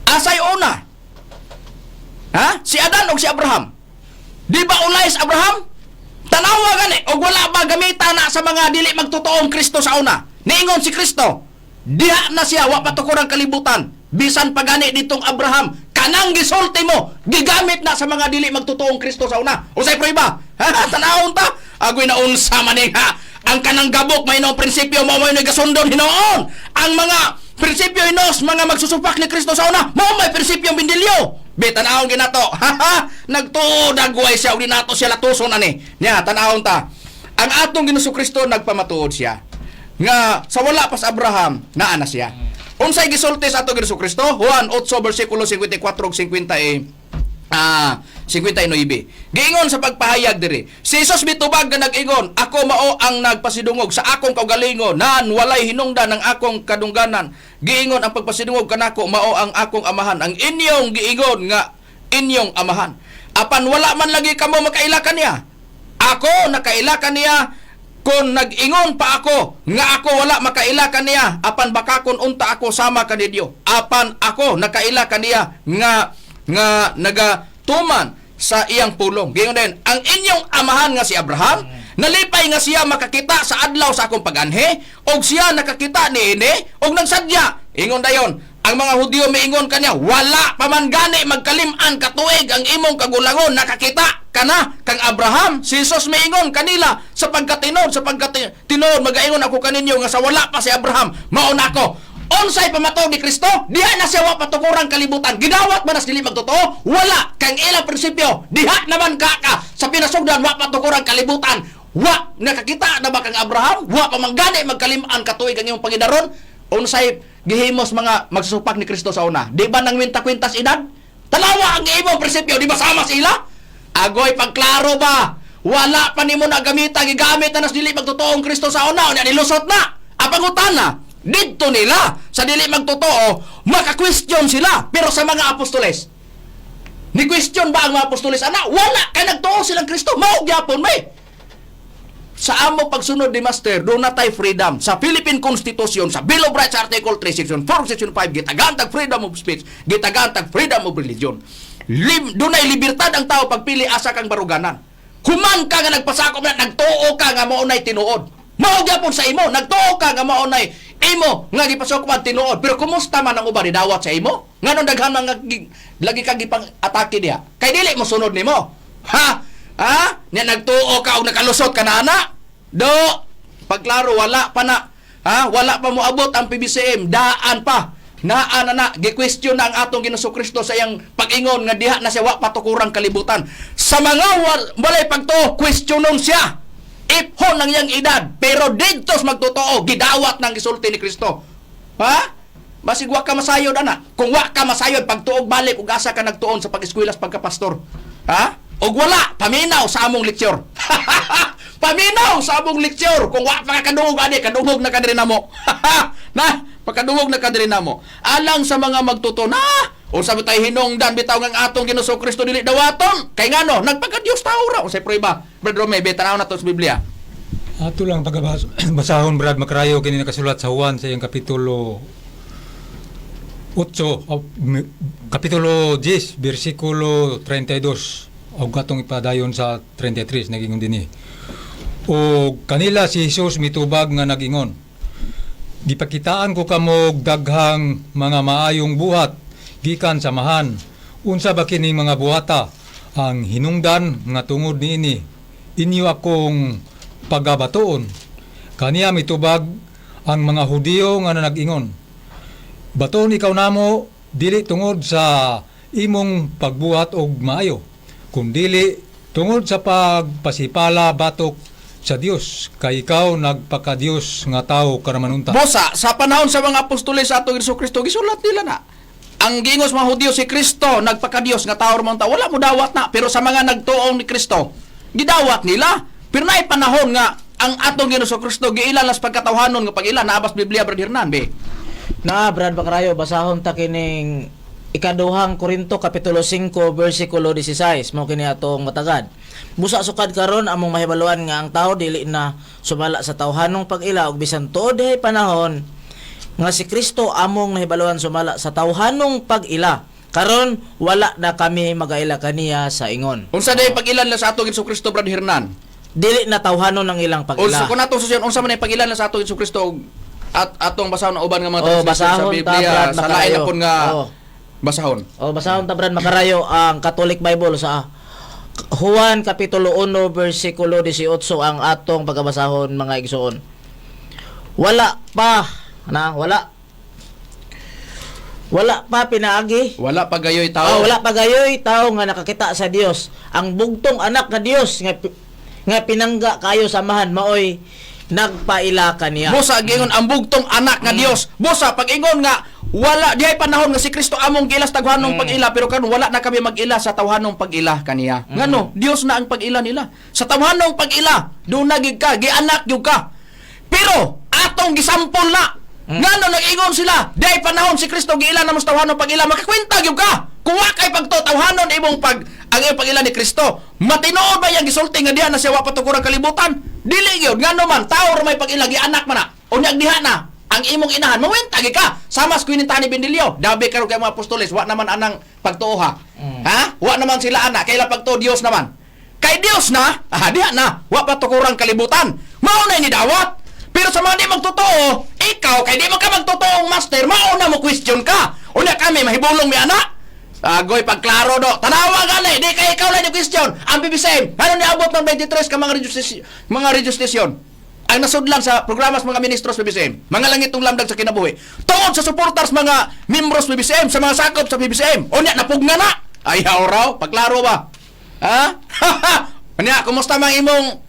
Asay una? Si Adan o si Abraham. Di ba ulay sa Abraham? Tanawa gani, o wala ba gamita na sa mga dili magtotoong Kristo sa una? Niingon si Kristo, diha na siya, wa patukurang kalibutan. Bisan pagani ditong Abraham, kanang gisulti mo, gigamit na sa mga dili magtotoong Kristo sa una. O say prueba, tanawon ta, agoy na unsa maning ang kanang gabok may noong prinsipyo mo may nagasundon hinoon. Ang mga prinsipyo hinos, mga magsusupak ni Kristo sa una, mo may prinsipyong bindilyo. Tanawon ginato, nagtuodagway siya, uli nato siya latuson ani. Nya, tanawon ta, ang atong Ginoong Kristo nagpamatuod siya. Nga, sa wala pa sa Abraham, naa na siya. Unsay gisulti sa atong Ginoong Kristo? Juan 8, versikulo 54 ug 59. Giingon sa pagpahayag diri. Si Jesus mitubag nga nag-ingon, ako mao ang nagpasidungog sa akong kaugalingon, nan walay hinungdan ang akong kadungganan. Giingon ang pagpasidungog kanako mao ang akong amahan. Ang inyong giingon nga inyong amahan. Apan wala man lagi kamo makailakan niya. Ako nakailakan niya kung nag-ingon pa ako nga ako wala makailakan niya. Apan baka kun unta ako sama kanidyo. Apan ako nakailakan niya nga nagatuman sa iyang pulong. Gayon din, ang inyong amahan nga si Abraham, nalipay nga siya makakita sa adlaw sa akong pag-anhi, og siya nakakita ni ini, og nagsadya. Ingon dayon, ang mga Hudyo miingon kanya, wala pa man gani magkalim-an katuig ang imong kagulangon, nakakita kana kang Abraham. Si Jesus miingon kanila sa pagkatinod, magaingon ako kaninyo nga sa wala pa si Abraham, mao na ako. Onsay pamatog ni Kristo, diha na siya wa patukurang kalibutan. Gidawat man as dili magtotoo, wala kang ilang prinsipyo. Diha naman ka sa pinasugdan wa patukurang kalibutan. Wa nakakita na ba kang Abraham? Wa pa manggani magkalim-an katuig ang imong pangidaron. Onsay gihimos mga magsusupak ni Kristo sa una. Di ba nang kwinta-kwintas edad? Talawa ang imong prinsipyo, di ba sama sila? Agoy pagklaro ba? Wala pa nimo na gamita, gigamit na nas dili magtotoong Kristo sa una, unya nilusot na. Apangutan na. Dito nila, sa dili magtotoo, maka-question sila. Pero sa mga apostoles, ni-question ba ang mga apostoles? Wala, kaya nagtuo silang Kristo. Maugyapon may. Sa amo pagsunod ni Master, doon na tayo freedom. Sa Philippine Constitution, sa Bill of Rights, Article 3, Section 4, Section 5, gitagantag freedom of speech, gitagantag freedom of religion. Doon ay libertad ang tao pagpili asa kang baruganan. Human ka nga nagpasakop na, nagtuo ka nga maunay tinuod. Maugyapon sa imo, nagtuo ka nga maunay imo nga gipasok man tinuod, pero kumusta man ang uban idawat sa imo? Nganon daghan man lagi kang gipang atake diha. Kay dili mo sunod nimo. Nya nagtuo ka og nakalusot ka na ana? Do, pagklaro wala pa na. Wala pa mo abot ang PBCM, daan pa. Naa na gi-question na ang atong Ginoong Kristo sa iyang pag-ingon nga diha na siya wa patukurang kalibutan. Sa mga walay pagtuo, questionon siya. Iphon ng iyang edad, pero digtos magtotoo, gidawat ng gisulti ni Kristo. Basig wa ka masayod, ana. Kung wa ka masayod, pagtuog balik, ug asa ka nagtuon sa pag-eskwela sa pagkapastor. Og wala, paminaw sa among lektsyor. Paminaw sa among lektsyor. Kung wa pa ka kadungog, kadungog na kadiri namo. Pagkadungog na kadiri namo. Alang sa mga magtuto, o sabi tayo hinungdan, bitaw ng atong Ginoong Kristo dili dawaton. Kay ngano, nagpagka-Diyos tao ra. O say prueba, Brad Rome, tanaw na to sa Biblia. Ato lang pagbasahon Brad Macrayo kini nakasulat sa Juan sa iyang kapitulo 8, kapitulo 10, versikulo 32. O katong ipadayon sa 33 nagingon dinhi. O kanila si Jesus mitubag nga nagingon, gipakitaan ko kamog daghang mga maayong buhat gikan samahan. Unsa ba kini mga buhata? Ang hinungdan nga tungod niini inyo akong pagabatoon. Kaniya mitubag ang mga Hudiyo nga nag-ingon, baton ikaw namo dili tungod sa imong pagbuhat og maayo, kundili tungod sa pagpasipala batok sa Dios, kay ikaw nagpaka-Dios nga tao karamanunta. Bosa, sa panahon sa mga apostoles sa atong Jesucristo, gisulat nila na ang gingos mga Hudiyo si Kristo nagpaka-Dios nga tao ramanunta. Wala mo dawat na, pero sa mga nagtuong ni Kristo, gidawat nila. Pero naay panahon nga ang atong Ginoong Kristo giilalas pagkatawhanon nga pag-ila naabas Biblia Brad Hernan be. Na Brad Bacrayo, basahon ta kining ikaduhang Korinto kapitulo 5 bersikulo 16 mo kini atong matagad. Busa sukad karon among mahibaluan nga ang tao dili na sumala sa tawhanong pag-ila ug bisan tuod dihay panahon nga si Kristo among nahibaluan sumala sa tawhanong pag-ila. Karon wala na kami magaila kaniya sa ingon. Unsa day pag-ilan lang sa atong Jesucristo, Brad Hernan? Dili na tawhanon ang ilang Unsa pag-ila. kun atong susyon, unsa man ay pag-ilan lang sa atong Jesucristo at atong basahon na uban nga mga Oh, translation sa basahon ta, Biblia, Brad, sa lain makarayo. na pun nga Oh. basahon. O basahon ta Brad makarayo ang Catholic Bible sa Juan kapitulo 1 bersikulo 18 ang atong pagabasahon mga igsoon. Wala pa pinaagi. Wala pa gayoy tao. Wala pa gayoy tao nga nakakita sa Dios. Ang bugtong anak nga Dios nga pinangga kayo samahan maoy nagpaila kaniya. Busa gingon ang bugtong anak nga Dios. Busa pag ingon nga wala dihay panahon nga si Kristo among gilas taghanong pag-ila pero karon wala na kami mag-ila sa tawhanong pag-ila kaniya. Ngano? Dios na ang pag-ila nila. Sa tawhanong pag-ila, do na gid ka, gianak gyud ka. Pero atong gisampol na. Ngano nag-ingon sila? Dihay panahon si Kristo giila na mas tawhanong pag-ila, makakwenta gyud ka. Kung wa kay pagtotawhanon imong ang iyong pag-ila ni Kristo, matinood ba yang gisulti nga diha na siya wa patukurang kalibutan? Dili gyud ngano man tao ra may pag-ila gianak man na. Unyag diha na ang imong inahan mawenta gyud ka. Sama sa kuinintahan ni Bendilio. Dabi karon kay mga apostoles wa naman anang pagtuoha. Ha? Wa naman sila anak kay pagtuo Dios naman. Kay Dios na, diha na wa patukurang kalibutan. Mao na ni dawat. Pero sa mga di magtotoo, ikaw kay di mo ka magtotoong master, mao na mo question ka. Unya kami mahibulong mi anak. Agoy pagklaro do. Tanawa gani, di kay ikaw lang yung question. Ang BBCM, ano niabot ng 23 ka mga rejustisyon? Ang nasudlan sa programa sa mga ministros BBCM, mga langitong lamdag sa kinabuhi. Tungod sa supporters mga membros BBCM, sa mga sakop sa BBCM. Unya napugna na. Ayaw raw, pagklaro ba? Ha? Unya, kumusta mang imong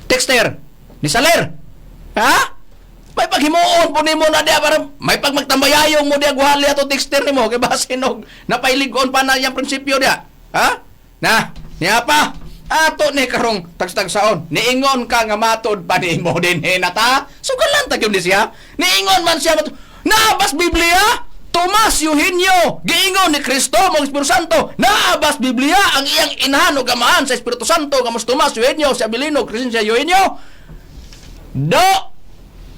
texter? Ni Saler? Ha? May paghimuon po nimo na diya para may pagmagtambayayong mo diya guhali ato texter nimo kay basin og napailigon pa na yang prinsipyo diya. Ha? Na, niya pa. Ato ni karong tagstagsaon. Niingon ka nga matod pa ni mo din nata. Sugalan ta gyud siya. Niingon man siya naabas Biblia. Tomas Eugenio, giingon ni Kristo mo Espiritu Santo. Naabas Biblia ang iyang inahan ug amahan sa Espiritu Santo nga mos Tomas Eugenio si Abilino Crescencia Eugenio. Do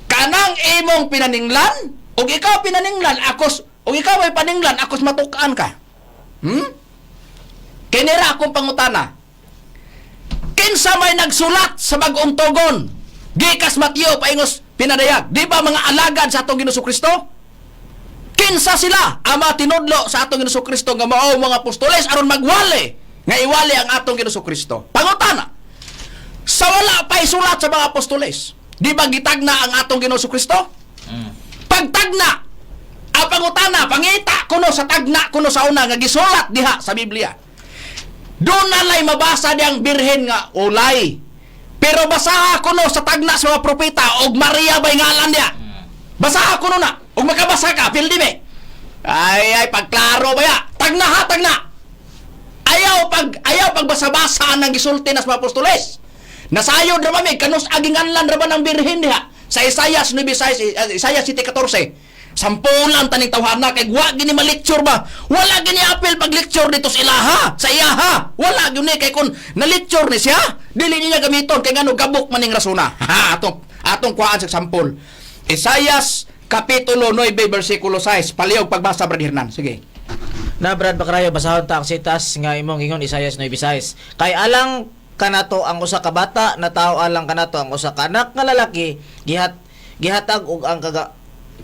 kanang imong pinaninglan ug ikaw pinaninglan akos ug ikaw ay paninglan akos matukaan ka. Kinira akong pangutana. Kinsa may nagsulat sa bag-ong tugon gikas Mateo paingos pinadayag, di ba mga alagad sa atong Ginoong Kristo? Kinsa sila ama tinudlo sa atong Ginoong Kristo nga mao mga apostoles aron magwali nga iwali ang atong Ginoong Kristo? Pangutana. Sa wala pa isulat sa mga apostoles, di ba gitagna ang atong Ginoong Kristo? Pagtagna, ang pangutana, pangita kuno sa tagna kuno sa una nga gisulat diha sa Biblia. Doon nalay mabasa diyang birhen nga ulay. Pero basaha kuno sa tagna sa mga propeta og Maria bay ngalan diya. Basaha kuno na. Og makabasa ka, pildi me. Ay, pagklaro ba ya? Tagna ha, tagna. Ayaw pagbasa-basa ng gisulti nas mga apostoles. Nasayod ra mami kanus aging anlan ra ba ng birhen diha sa Isaias 9:6 Isaias 7:14. Sampulan taning tawhana kay wa gini ma-lecture ba? Wala gini apel pag lecture dito sa ilaha, sa iyaha. Wala gyud kay kun na-lecture ni siya, dili niya gamiton kay ngano gabok maning rasuna. Ha, atong kuhaan sa sampol. Isaias kapitulo 9 bersikulo 6. Palihog pagbasa Brad Hernan. Sige. Na Brad Bacrayo basahon ta ang sitas nga imong ingon Isaias 9:6. Kay alang kanato ang usa ka bata na tao alang kanato ang usa ka anak nga lalaki gihatag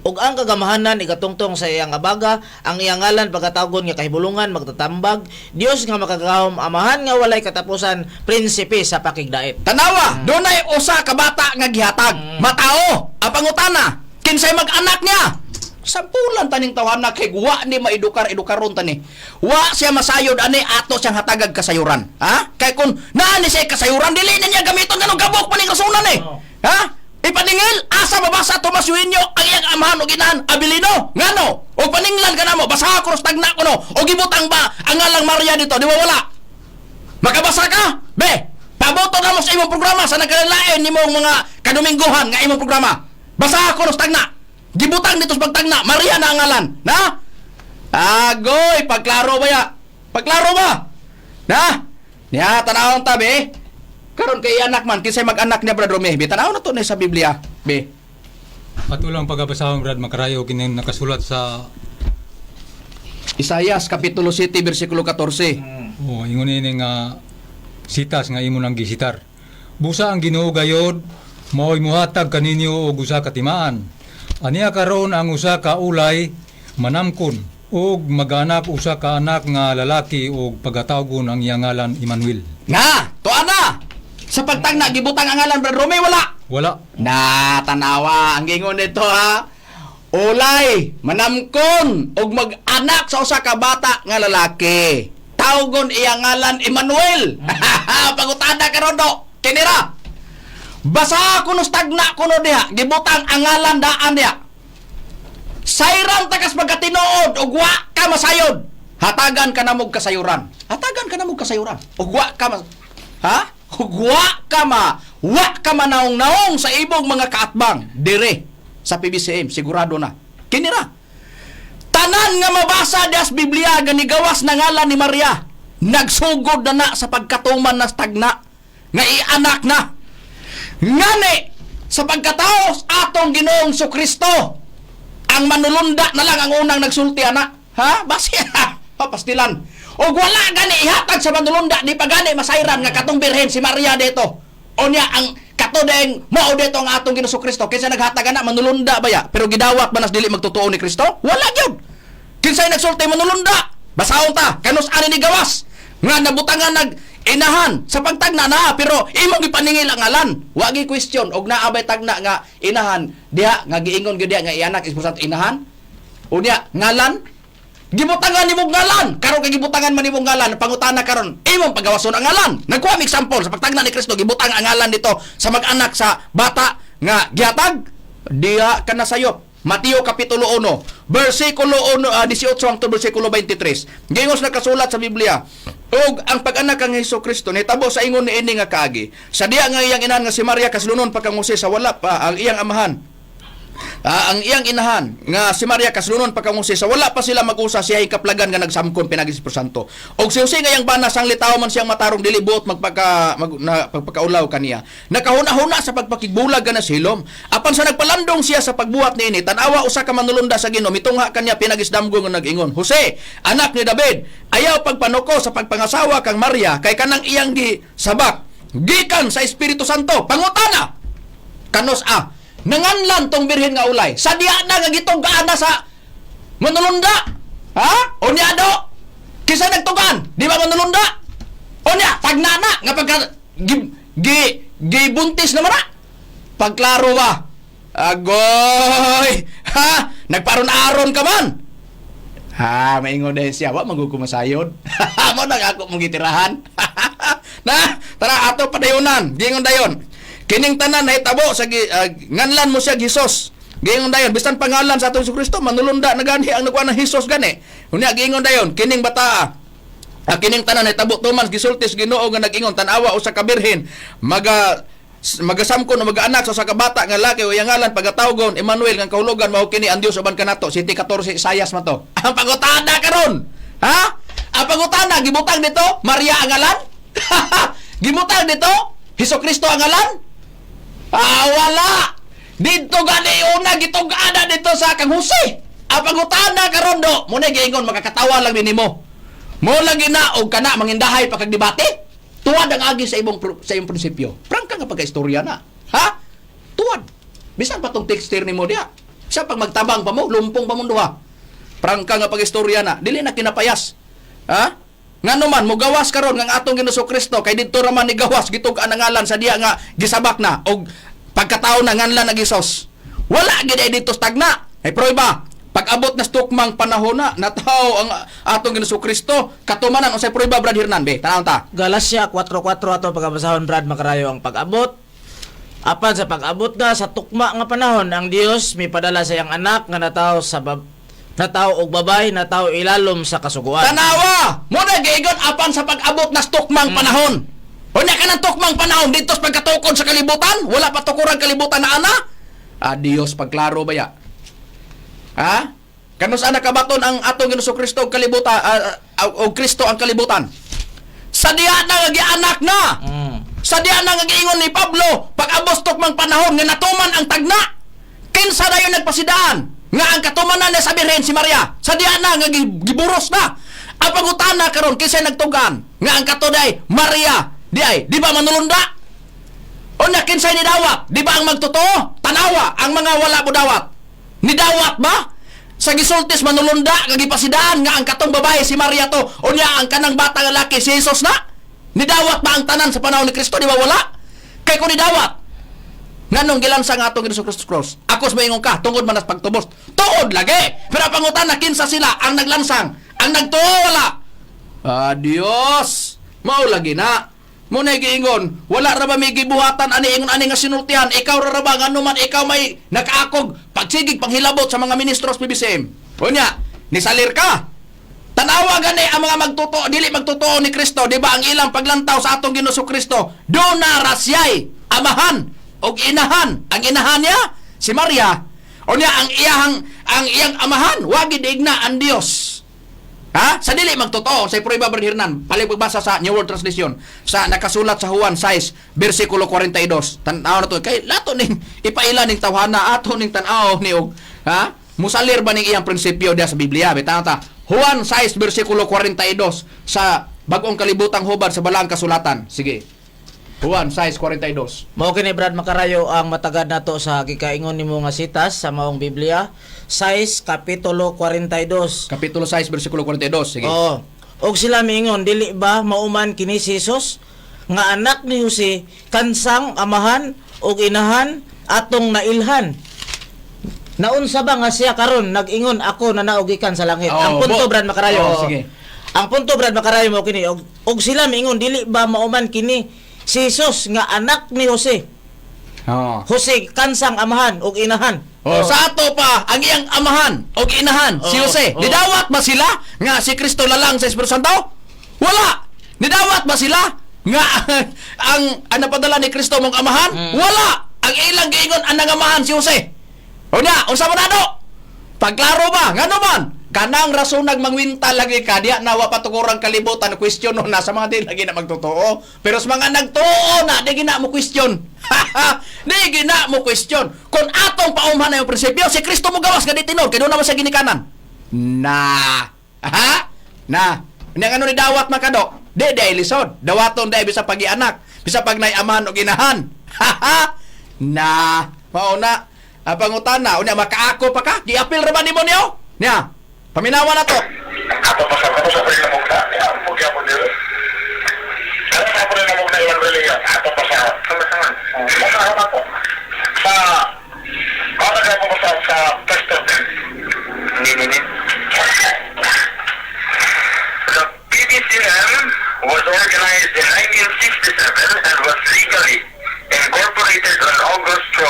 og ang kagamahanan igatungtong sa iyang abaga ang iyang ngalan pagkatagon nga kahibulungan magtatambag Dios nga makagahom amahan nga walay katapusan prinsipe sa pakigdait. Tanawa, dunay usa ka bata nga gihatag. Matao, ang pangutana, kinsay mag-anak niya? Sampulan taning tawhana kay wa ni edukaron tani. Wa siya masayod ani ato siyang hatagag kasayuran. Ha? Kay kun naani siya kasayuran dili na niya gamiton kanang gabok maning rasunan eh. Ha? Ipaningil asa mabasa Tomas Eugenio ang iyang amahan og inahan Abilino. Ngano? O paninglan ka namo basaha ko tagna ko no. O gibutang ba ang ngalang Maria dito? Di ba wala? Makabasa ka? Be, paboto na mo sa imong programa sa nagkalain nimong mga kadumingguhan nga imong programa. Basaha ko tagna. Gibutang dito sa pagtagna, Maria na ang ngalan. Na? Agoy, pagklaro ba ya? Pagklaro ba? Na? Niya, tanawang tabi. Karon kay anak man, kinsay mag-anak niya, Brad Rome. Be, tanaw na to na sa Biblia. Be. Patulang pagabasahon Brad Macarayo kining nakasulat sa Isaias kapitulo 7 bersikulo 14. O ingon ini nga sitas nga imo nang gisitar. Busa ang Ginoo gayod mo'y muhatag kaninyo og usa ka timaan. Aniya karon ang usa ka ulay manamkon ug maganak usa ka anak nga lalaki ug pagatawgon ang iyang ngalan Emmanuel. Nga, tuan na! Sa pagtagna, gibutang ang ngalan, Brad Romy, wala! Wala. Na, tanawa, ang gingon nito ha. Ulay, manamkon, og mag-anak sa usa ka bata nga lalaki. Tawgon iyang ngalan Emmanuel. Pangutada ka ron do, kinira. Basa kuno stagna kuno diha, gibutang ang ngalan daan diha. Sayran takas magkatinuod, og wa ka masayod. Hatagan ka na mog kasayuran. Hatagan ka na mog kasayuran. Og wa ka ha? Og wa ka manaong-naong sa ibong mga kaatbang dire sa PBCM, sigurado na. Kinira. Tanan nga mabasa das Biblia gani gawas na ngalan ni Maria. Nagsugod na sa pagkatuman na stagna nga ianak na. Ngani sa pagkataos atong Ginoong Kristo ang manulunda na lang ang unang nagsulti ana. Ha? Basi pastilan. O wala gani ihatag sa manulunda di pa gani masayran nga katong birhen si Maria dito. O niya ang katodeng mao dito ang atong Ginoong Kristo. Kinsa naghatag ana manulunda baya pero gidawat ba nas dili magtotoo ni Kristo? Wala gyud. Kinsay nagsulti manulunda? Basahon ta kanus ani ni gawas nga nabutangan nag inahan sa pagtagna na pero imong gipaningil ang ngalan. Wa gi question og naabay tagna nga inahan diha nga giingon gyud diha nga ianak ispusan inahan. Unya ngalan gibutangan nimong ngalan karon kay gibutangan man nimong ngalan pangutana karon imong pagawason ang ngalan. Nagkuha mig example sa pagtagna ni Kristo gibutang ang ngalan dito sa mag-anak sa bata nga gihatag diha kana sayop. Mateo kapitulo 1 bersikulo 18 hangtod bersikulo 23. Gingos nakasulat sa Biblia. Og ang pag-anak kang Hesukristo nitabo sa ingon niini nga kaagi. Sa diya nga iyang inahan nga si Maria kaslunon pa kang Moses sa wala pa ang iyang amahan. Ang iyang inahan nga si Maria kaslunon pa kang Moses sa wala pa sila mag-usa siya kaplagan nga nagsamkon pinagi Espiritu Santo. Og si Jose nga yang bana sang litaw man siyang matarong dili buot pagpakaulaw kaniya. Nakahuna-huna sa pagpakigbulag na silom. Apan sa nagpalandong siya sa pagbuhat niini tan-awa usa ka manulunda sa Ginoo mitungha kaniya pinagisdamgo nga nag-ingon. Jose, anak ni David, ayaw pagpanuko sa pagpangasawa kang Maria kay kanang iyang sabak gikan sa Espiritu Santo. Pangutana kanos nanganlan tong birhen nga ulay. Sa diya na nga gitunggaan na sa manulunda. Ha? Unya do. Kisa nagtugan, di ba manulunda? Unya tagnana nga pagka buntis naman na. Pagklaro ba? Agoy! Ha? Nagparon-aron ka man. Ha, maingon din siya, wa magukumasayod. Mo nang ako mong gitirahan. Na, tara ato padayunan. Gingon dayon. Kining tanan nahitabo sa nganlan mo siya Hesus. Gingon dayon bisan pangalan sa atong Kristo manulunda na gani ang nagkuha ng Hesus gani. Unya gingon dayon kining bata kining tanan nahitabo tuman gisultis Ginoo nga nag-ingon tan-awa usa ka birhen magasamkon o mag-anak sa usa ka bata nga laki o iyang ngalan pagatawgon Emmanuel nga kahulugan mao kini ang Dios uban kanato. Siti 14 Isaias man to. Ang pangutada karon. Ha? Ang pangutada gibutang dito Maria ang ngalan? Gibutang dito Hesukristo ang ngalan? Wala. Dito gani una gitugada dito sa kang Jose. Apangutana karon do, mo na giingon makakatawa lang nimo. Mo lang gina og kana mangindahay pa kag debate. Tuwad ang agi sa imong prinsipyo. Prangka nga pagka-istorya na. Ha? Tuwad. Bisan pa tong texter nimo diha. Sa pag magtabang pa mo, lumpong pa mo duha. Prangka nga pag-istorya na, dili na kinapayas. Ha? Ngano man mo gawas karon nga atong Ginoo Kristo kay didto ra man ni gawas gitug-an ang ngalan sa diya nga gisabak na og pagkatao na nganlan na gisos. Wala gid dito stagna. Ay prueba. Pag-abot na stukmang panahon na nataw ang atong Ginoo Kristo katumanan unsay prueba Brad Hernande. Tanaw ta. Galacia 4:4 ato pagabasahon Brad makarayo ang pag-abot. Apan sa pag-abot na sa tukma nga panahon ang Dios mipadala sa iyang anak nga nataw sa nataw og babay nataw ilalom sa kasuguan. Tanawa! Mo na giigon apan sa pag-abot na tukmang panahon. Unya ka ng tukmang panahon dito sa pagkatukod sa kalibutan, wala pa tukuran kalibutan na ana. Adios pagklaro baya. Ha? Kanus ana kabaton ang atong Ginoo Kristo og kalibutan og Kristo ang kalibutan. Sa diha na nga gianak na. Sa diha na nga giingon ni Pablo, pag-abot tukmang panahon nga natuman ang tagna. Kinsa dayon nagpasidaan? nga ang katumanan niya sa Birhen si Maria sa diya na nga giburos na. Ang pangutana karon kisay nagtugan nga ang katuday Maria di ba manulunda? O na kinsay ni dawat? Di ba ang magtotoo? Tanawa ang mga wala mo dawat. Ni dawat ba? Sa gisultis manulunda kagipasidaan nga ang katong babae si Maria to o niya ang kanang bata nga laki si Jesus na? Ni dawat ba ang tanan sa panahon ni Kristo? Di ba wala? Kay ko ni dawat. Nganong gilansa nga atong Hesus Kristus cross? Akos maingon ka tungod man as pagtubos. Tuod lagi. Pero pangutan na kinsa sila ang naglansang, ang nagtuo wala. Adios. Mao lagi na. Muna giingon, wala ra ba may gibuhatan ani ingon ani nga sinultihan, ikaw ra ba ngano man ikaw may nakaakog pagsigig panghilabot sa mga ministros PBCM. Unya, nisalir ka. Tanawa gani ang mga magtotoo dili magtotoo ni Kristo, di ba ang ilang paglantaw sa atong Ginoong Kristo, do na rasyay amahan og inahan. Ang inahan niya si Maria. Unya ang iyang amahan wagi digna ang Dios. Ha? Sa dili magtotoo sa prueba Hernan, pagbasa sa New World Translation sa nakasulat sa Juan 6 bersikulo 42. Tan-aw na to kay lato ning ipaila ning tawhana ato ning tan-aw ni og ha? Musalir ba ning iyang prinsipyo diya sa Biblia? Bitaw ta. Juan 6 bersikulo 42 sa Bag-ong Kalibutang Hubad sa Balang Kasulatan. Sige. Juan 6:42. Mao kini Brad Makarayo ang matagad nato sa gikaingon nimo nga sitas sa maong Biblia, 6 kapitulo 42. Kapitulo 6 bersikulo 42. Sige. Oo. Og sila miingon dili ba mauman kini si Jesus nga anak ni Jose kansang amahan og inahan atong nailhan. Naunsa ba nga siya karon nag-ingon ako na naogikan sa langit. Ang punto Brad Makarayo. Sige. Ang punto Brad Makarayo mo kini og sila miingon dili ba mauman kini si Jesus nga anak ni Jose. Jose kansang amahan og inahan. Sa ato pa ang iyang amahan og inahan si Jose. Nidawat ba sila nga si Kristo lalang sa Espiritu Santo? Wala. Nidawat ba sila nga ang napadala ni Kristo mong amahan? Wala. Ang ilang giingon ang nangamahan si Jose. O na, unsa man nado? Pagklaro ba? Ngano man? Kanang rason nagmangwinta lagi ka diya na wa patukurang kalibutan question no na sa mga di lagi na magtotoo. Pero sa mga nagtuo na di gina mo question. Di gina mo question. Kung atong paumhan na yung prinsipyo, si Kristo mo gawas nga di tinod kay doon naman sa ginikanan. Na. Ha? Na. Nya ngano ni dawat makado? Di lisod. Dawaton dai bisa pagi-anak, bisa pag nay-amahan o ginahan. Na. Mao na. Pangutana, unya makaako pa ka? Giapil ra ba nimo niyo? Nya. Paminawa na to. Ato pa sa pwede mo na. Ang pugya mo dito. Ano sa pwede mo na ilang reliyon? Ato pa sa sama-sama. Masarap ako. Sa ano ka po sa Pastor Nini. The PBCM was organized in 1967 and was legally incorporated on August 12,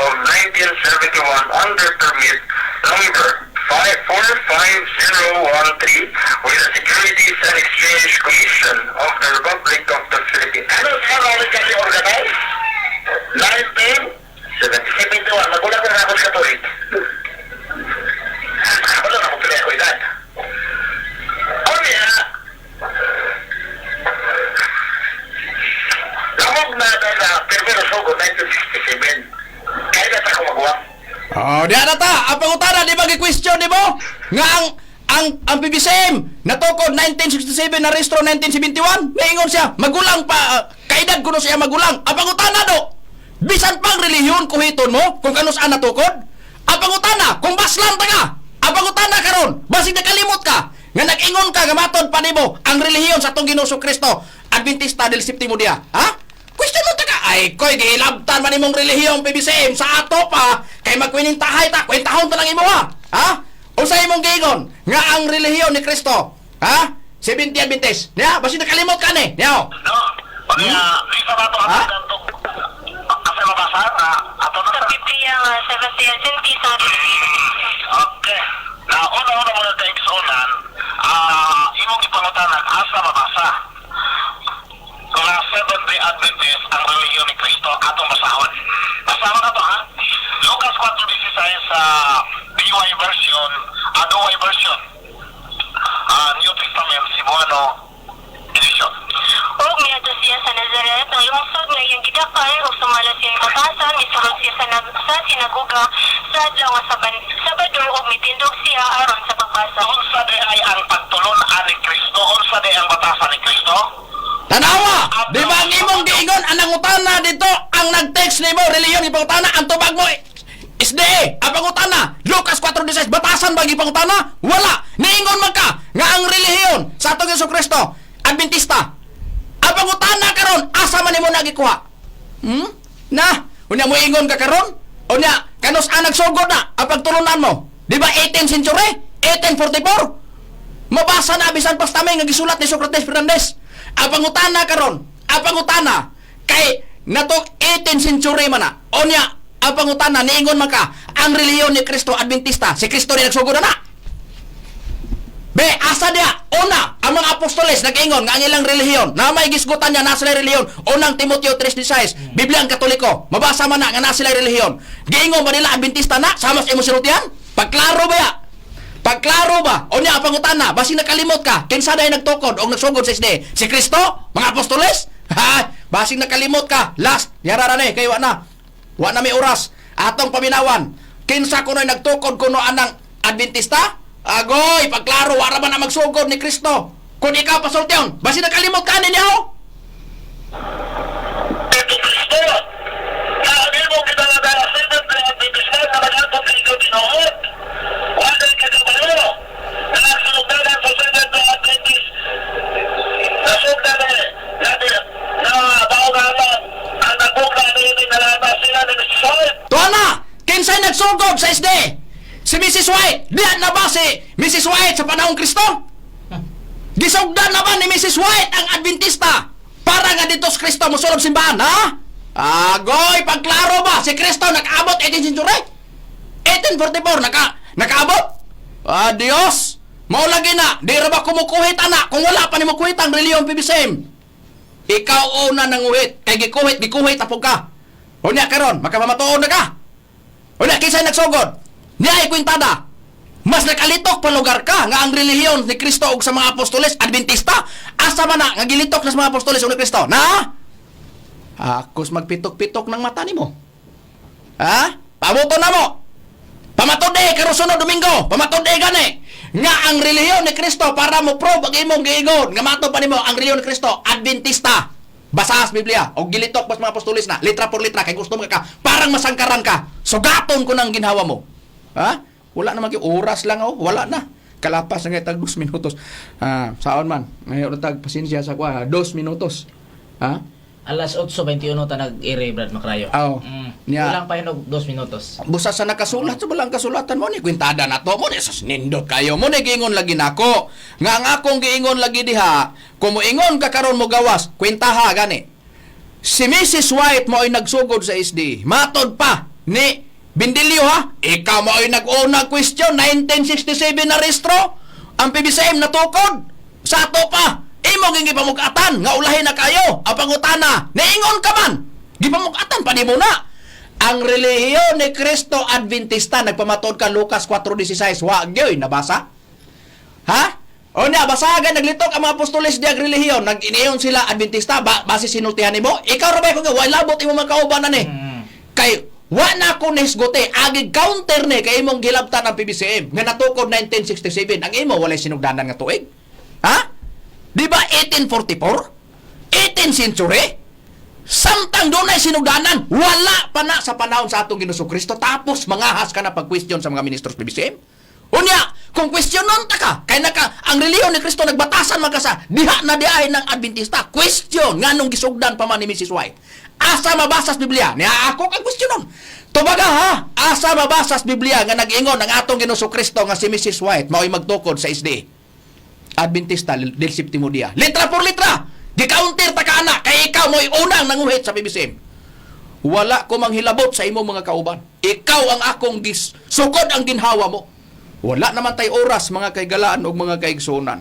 1971 under permit number 45013 with the Securities and Exchange Commission of the Republic of the Philippines. Ano sa mga kasi organized? 1971. Magulang na ako sa Katolik. Wala na ako pala ako edad. O niya, lamog na na Primero Sogo 1967. Kaya na sa kumagawa. Diyan na ta. Ang pangutana, di ba gi-question di mo? Nga ang PBCM natukod 1967 na restro 1971. Naingon siya, magulang pa, kaedad kuno siya magulang. Ang pangutana do, bisan pang relihiyon kuhiton mo kung kanus an natukod. Ang pangutana, kung baslan ta ka. Ang pangutana karon, basig nakalimot ka. Nga nag-ingon ka, gamatod pa nimo ang relihiyon sa atong Ginoong Kristo. Adventista del Séptimo Día. Ha? Question mo ta ka. Ay, koy, gilabtan man imong relihiyong PBCM sa ato pa, kay magkwining tahay ta, kwentahon ta lang imo ha? Unsa imong giingon nga ang relihiyon ni Kristo, ha? 70 Adventist. Nya, basi nakalimot ka ni. Nya. No. Pagka, isa ba ito ang ganto? Kasi mabasa na, ato na Sa Biblia nga, Sebastian Sinti sa okay. Na una-una muna tayong kisunan, imong ipangutanan, asa mabasa? Kung na Seventh-day Adventist ang relihiyon ni Kristo, atong basahon. Basahon na to, ha? Lucas 4:16 sa DY version, DY version, New Testament, Cebuano edition. Og niadto siya sa Nazaret, ang lungsod nga iyang gidakay, ug sumala siya batasan, isulod siya sa sinagoga sa adlaw nga Sabado ug mitindog siya aron sa pagbasa. Unsa di ay ang pagtulon-an ni Kristo? Unsa di ang batasan ni Kristo? Tanawa! Di ba ang imong giingon ang nangutana dito ang nag-text nimo reliyon ipangutana ang tubag mo SDE ang pangutana Lucas 4:16 batasan ba gipangutana? Wala! Niingon man ka nga ang relihiyon sa atong Jesucristo Adventista. Ang pangutana karon asa man nimo nagikuha? Na, unya mo ingon ka karon? Unya kanus ang nagsugod na ang pagtulunan mo? Di ba 18th century? 1844? Mabasa na bisan pastamay nga gisulat ni Socrates Fernandez. Ang pangutana karon, ang pangutana kay natok 18th century man na. Unya ang pangutana niingon man ka ang relihiyon ni Kristo Adventista. Si Kristo rin nagsugod na. Be, asa dia? Una, ang mga apostoles nag-ingon nga ang ilang relihiyon na may gisgutan niya na sila relihiyon. Unang Timoteo 3:16, Biblia ang Katoliko. Mabasa man na nga na sila relihiyon. Giingon ba nila Adventista na? Sama sa imo sinutihan? Pagklaro ba ya? Pagklaro ba? O niya ang pangutana, basi nakalimot ka, kinsa day nagtukod o nagsugod sa SDE? Si Kristo? Mga apostoles? Ha? Basi nakalimot ka. Last, yarara na kay wa na. Wa na may oras. Atong paminawan. Kinsa kuno'y nagtukod kuno anang Adventista? Agoy, pagklaro, wala ba na magsugod ni Kristo? Kung ikaw pasultiyon, basi nakalimot ka ninyo? Ito Kristo! Sabi mo kita nga dala sinan na Adventista na mag-atong ikaw dinood. Wala ka na tayo. Nakasulugdanan sa sinan na Adventist. Nasugdanan na baungaman ang nagbuka na yun inalaman sila ni Soy. Tuwa na! Kinsay nagsugod sa SDE? Si Mrs. White! Diyan na ba si Mrs. White sa panahong Kristo? Gisugdan na ba ni Mrs. White ang Adventista? Para nga dito sa Kristo musulog simbahan, ha? Agoy, pagklaro ba? Si Kristo nakaabot 18th century? 1844, nakaabot? Adios! Maulagi na, di ra ba kumukuhit, anak? Kung wala pa ni mo kuhit ang reliyon PBCM. Ikaw una nang uhit. Kay gikuhit apog ka. Unya karon, makamamatuon na ka. Unya, kisay nagsugod. Niya ay kwintada. Mas nakalitok pa lugar ka nga ang relihiyon ni Kristo ug sa mga apostoles Adventista. Asa man na nga gilitok na sa mga apostoles ug ni Kristo? Na? Akos magpitok-pitok ng mata nimo. Ha? Pabuto na mo. Pamatode karon sunod Domingo. Pamatode gani nga ang relihiyon ni Kristo para mo prove ang imong giingon nga mato pa nimo ang relihiyon ni Kristo Adventista. Basa sa Biblia o gilitok pas mga apostoles na litra por litra kay gusto mo ka parang masangkaran ka. Sugaton ko nang ginhawa mo. Ha? Wala na oras lang wala na. Kalapas na tag 2 minutos. Saon man. Ngayon tag pasensya sa kwa 2 minutos. Ha? Alas 8:21 ta nag-ire Brad Macrayo. Niya. Kulang pa hinog 2 minutos. Busa sa nakasulat sa balang kasulatan mo ni kwintada na to mo ni sus nindot kayo mo ni giingon lagi nako. Nga ang akong giingon lagi diha, kung moingon ka karon mo gawas, kwintaha gani. Si Mrs. White mo ay nagsugod sa SD. Matod pa ni Bindilyo ha? Ikaw mo ay nag-una question 1967 na restro. Ang PBCM natukod. Sa ato pa. Imo gingi pamukatan nga ulahin na kayo. Ang pangutana. Naingon ka man. Gipamukatan pa di mo na. Ang relihiyon ni Kristo Adventista nagpamatod ka Lucas 4:16. Wag yoy nabasa? Ha? O na basagan naglitok ang mga apostoles di ag relihiyon. Nag-iniyon sila Adventista base sinultihan nimo. Ikaw ra ba ko nga wala labot imo makauban na ni. Kay wa na ko nisgote agig counter ni kay imong gilabtan ang PBCM nga natukod 1967 ang imo walay sinugdanan nga tuig. Ha? Di ba 1844? 18th century? Samtang doon ay sinugdanan, wala pa na sa panahon sa atong Ginoong Kristo tapos mangahas ka na pag-question sa mga ministros PBCM. Unya, kung questionon ta ka, kay naka ang relihiyon ni Kristo nagbatasan man ka sa diha na diay ng Adventista. Question nganong gisugdan pa man ni Mrs. White. Asa mabasa sa Biblia? Niya ako kag questionon. Tubaga ha, asa mabasa sa Biblia nga nag-ingon ang atong Ginoong Kristo nga si Mrs. White mao'y magtukod sa SDE Adventista del Séptimo Día. Litra por litra. Gi-counter ta ka ana kay ikaw mo'y unang nanguhit sa PBCM. Wala ko manghilabot sa imo mga kauban. Ikaw ang akong sukod ang ginhawa mo. Wala naman tay oras mga kaigalaan ug mga kaigsunan.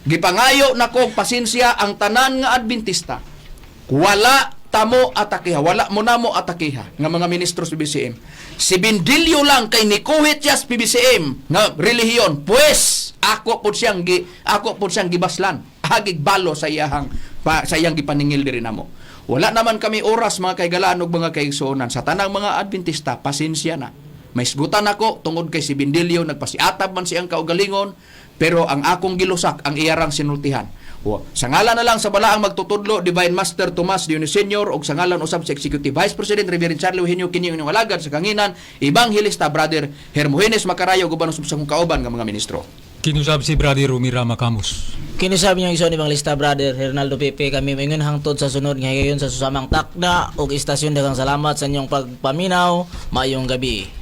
Gipangayo na kog pasensya ang tanan nga Adventista. Wala tamo atakiha, wala mo na mo atakiha nga mga ministros PBCM. Si Bindilyo lang kay nikuhit siya sa PBCM nga relihiyon. Pues ako pud siyang gibaslan. hagig balo sa iyang gipaningil diri namo. Wala naman kami oras mga kaigalaan ug mga kaigsuonan sa tanang mga Adventista, pasensya na. May isgutan ako tungod kay si Bindilyo, nagpasiatab man siyang kaugalingon, pero ang akong gilusak ang iyarang sinultihan. Sa ngalan na lang sa balaang magtutudlo, Divine Master Tomas Dionis Sr. o sa ngalan usab sa Executive Vice President Reverend Charlie Eugenio Kining ng alagad sa kanginan, Evangelista Brother Hermogenes Macarayo, gubanos sa kong kauban ng mga ministro. Kinusab si Brother Rumira Macamos. Kinisabi niyo iso ni Evangelista Brother Hernaldo Pepe, kami moingon hangtod sa sunod nga higayon sa susamang takda ug istasyon. Daghang salamat sa inyong pagpaminaw. Maayong gabi.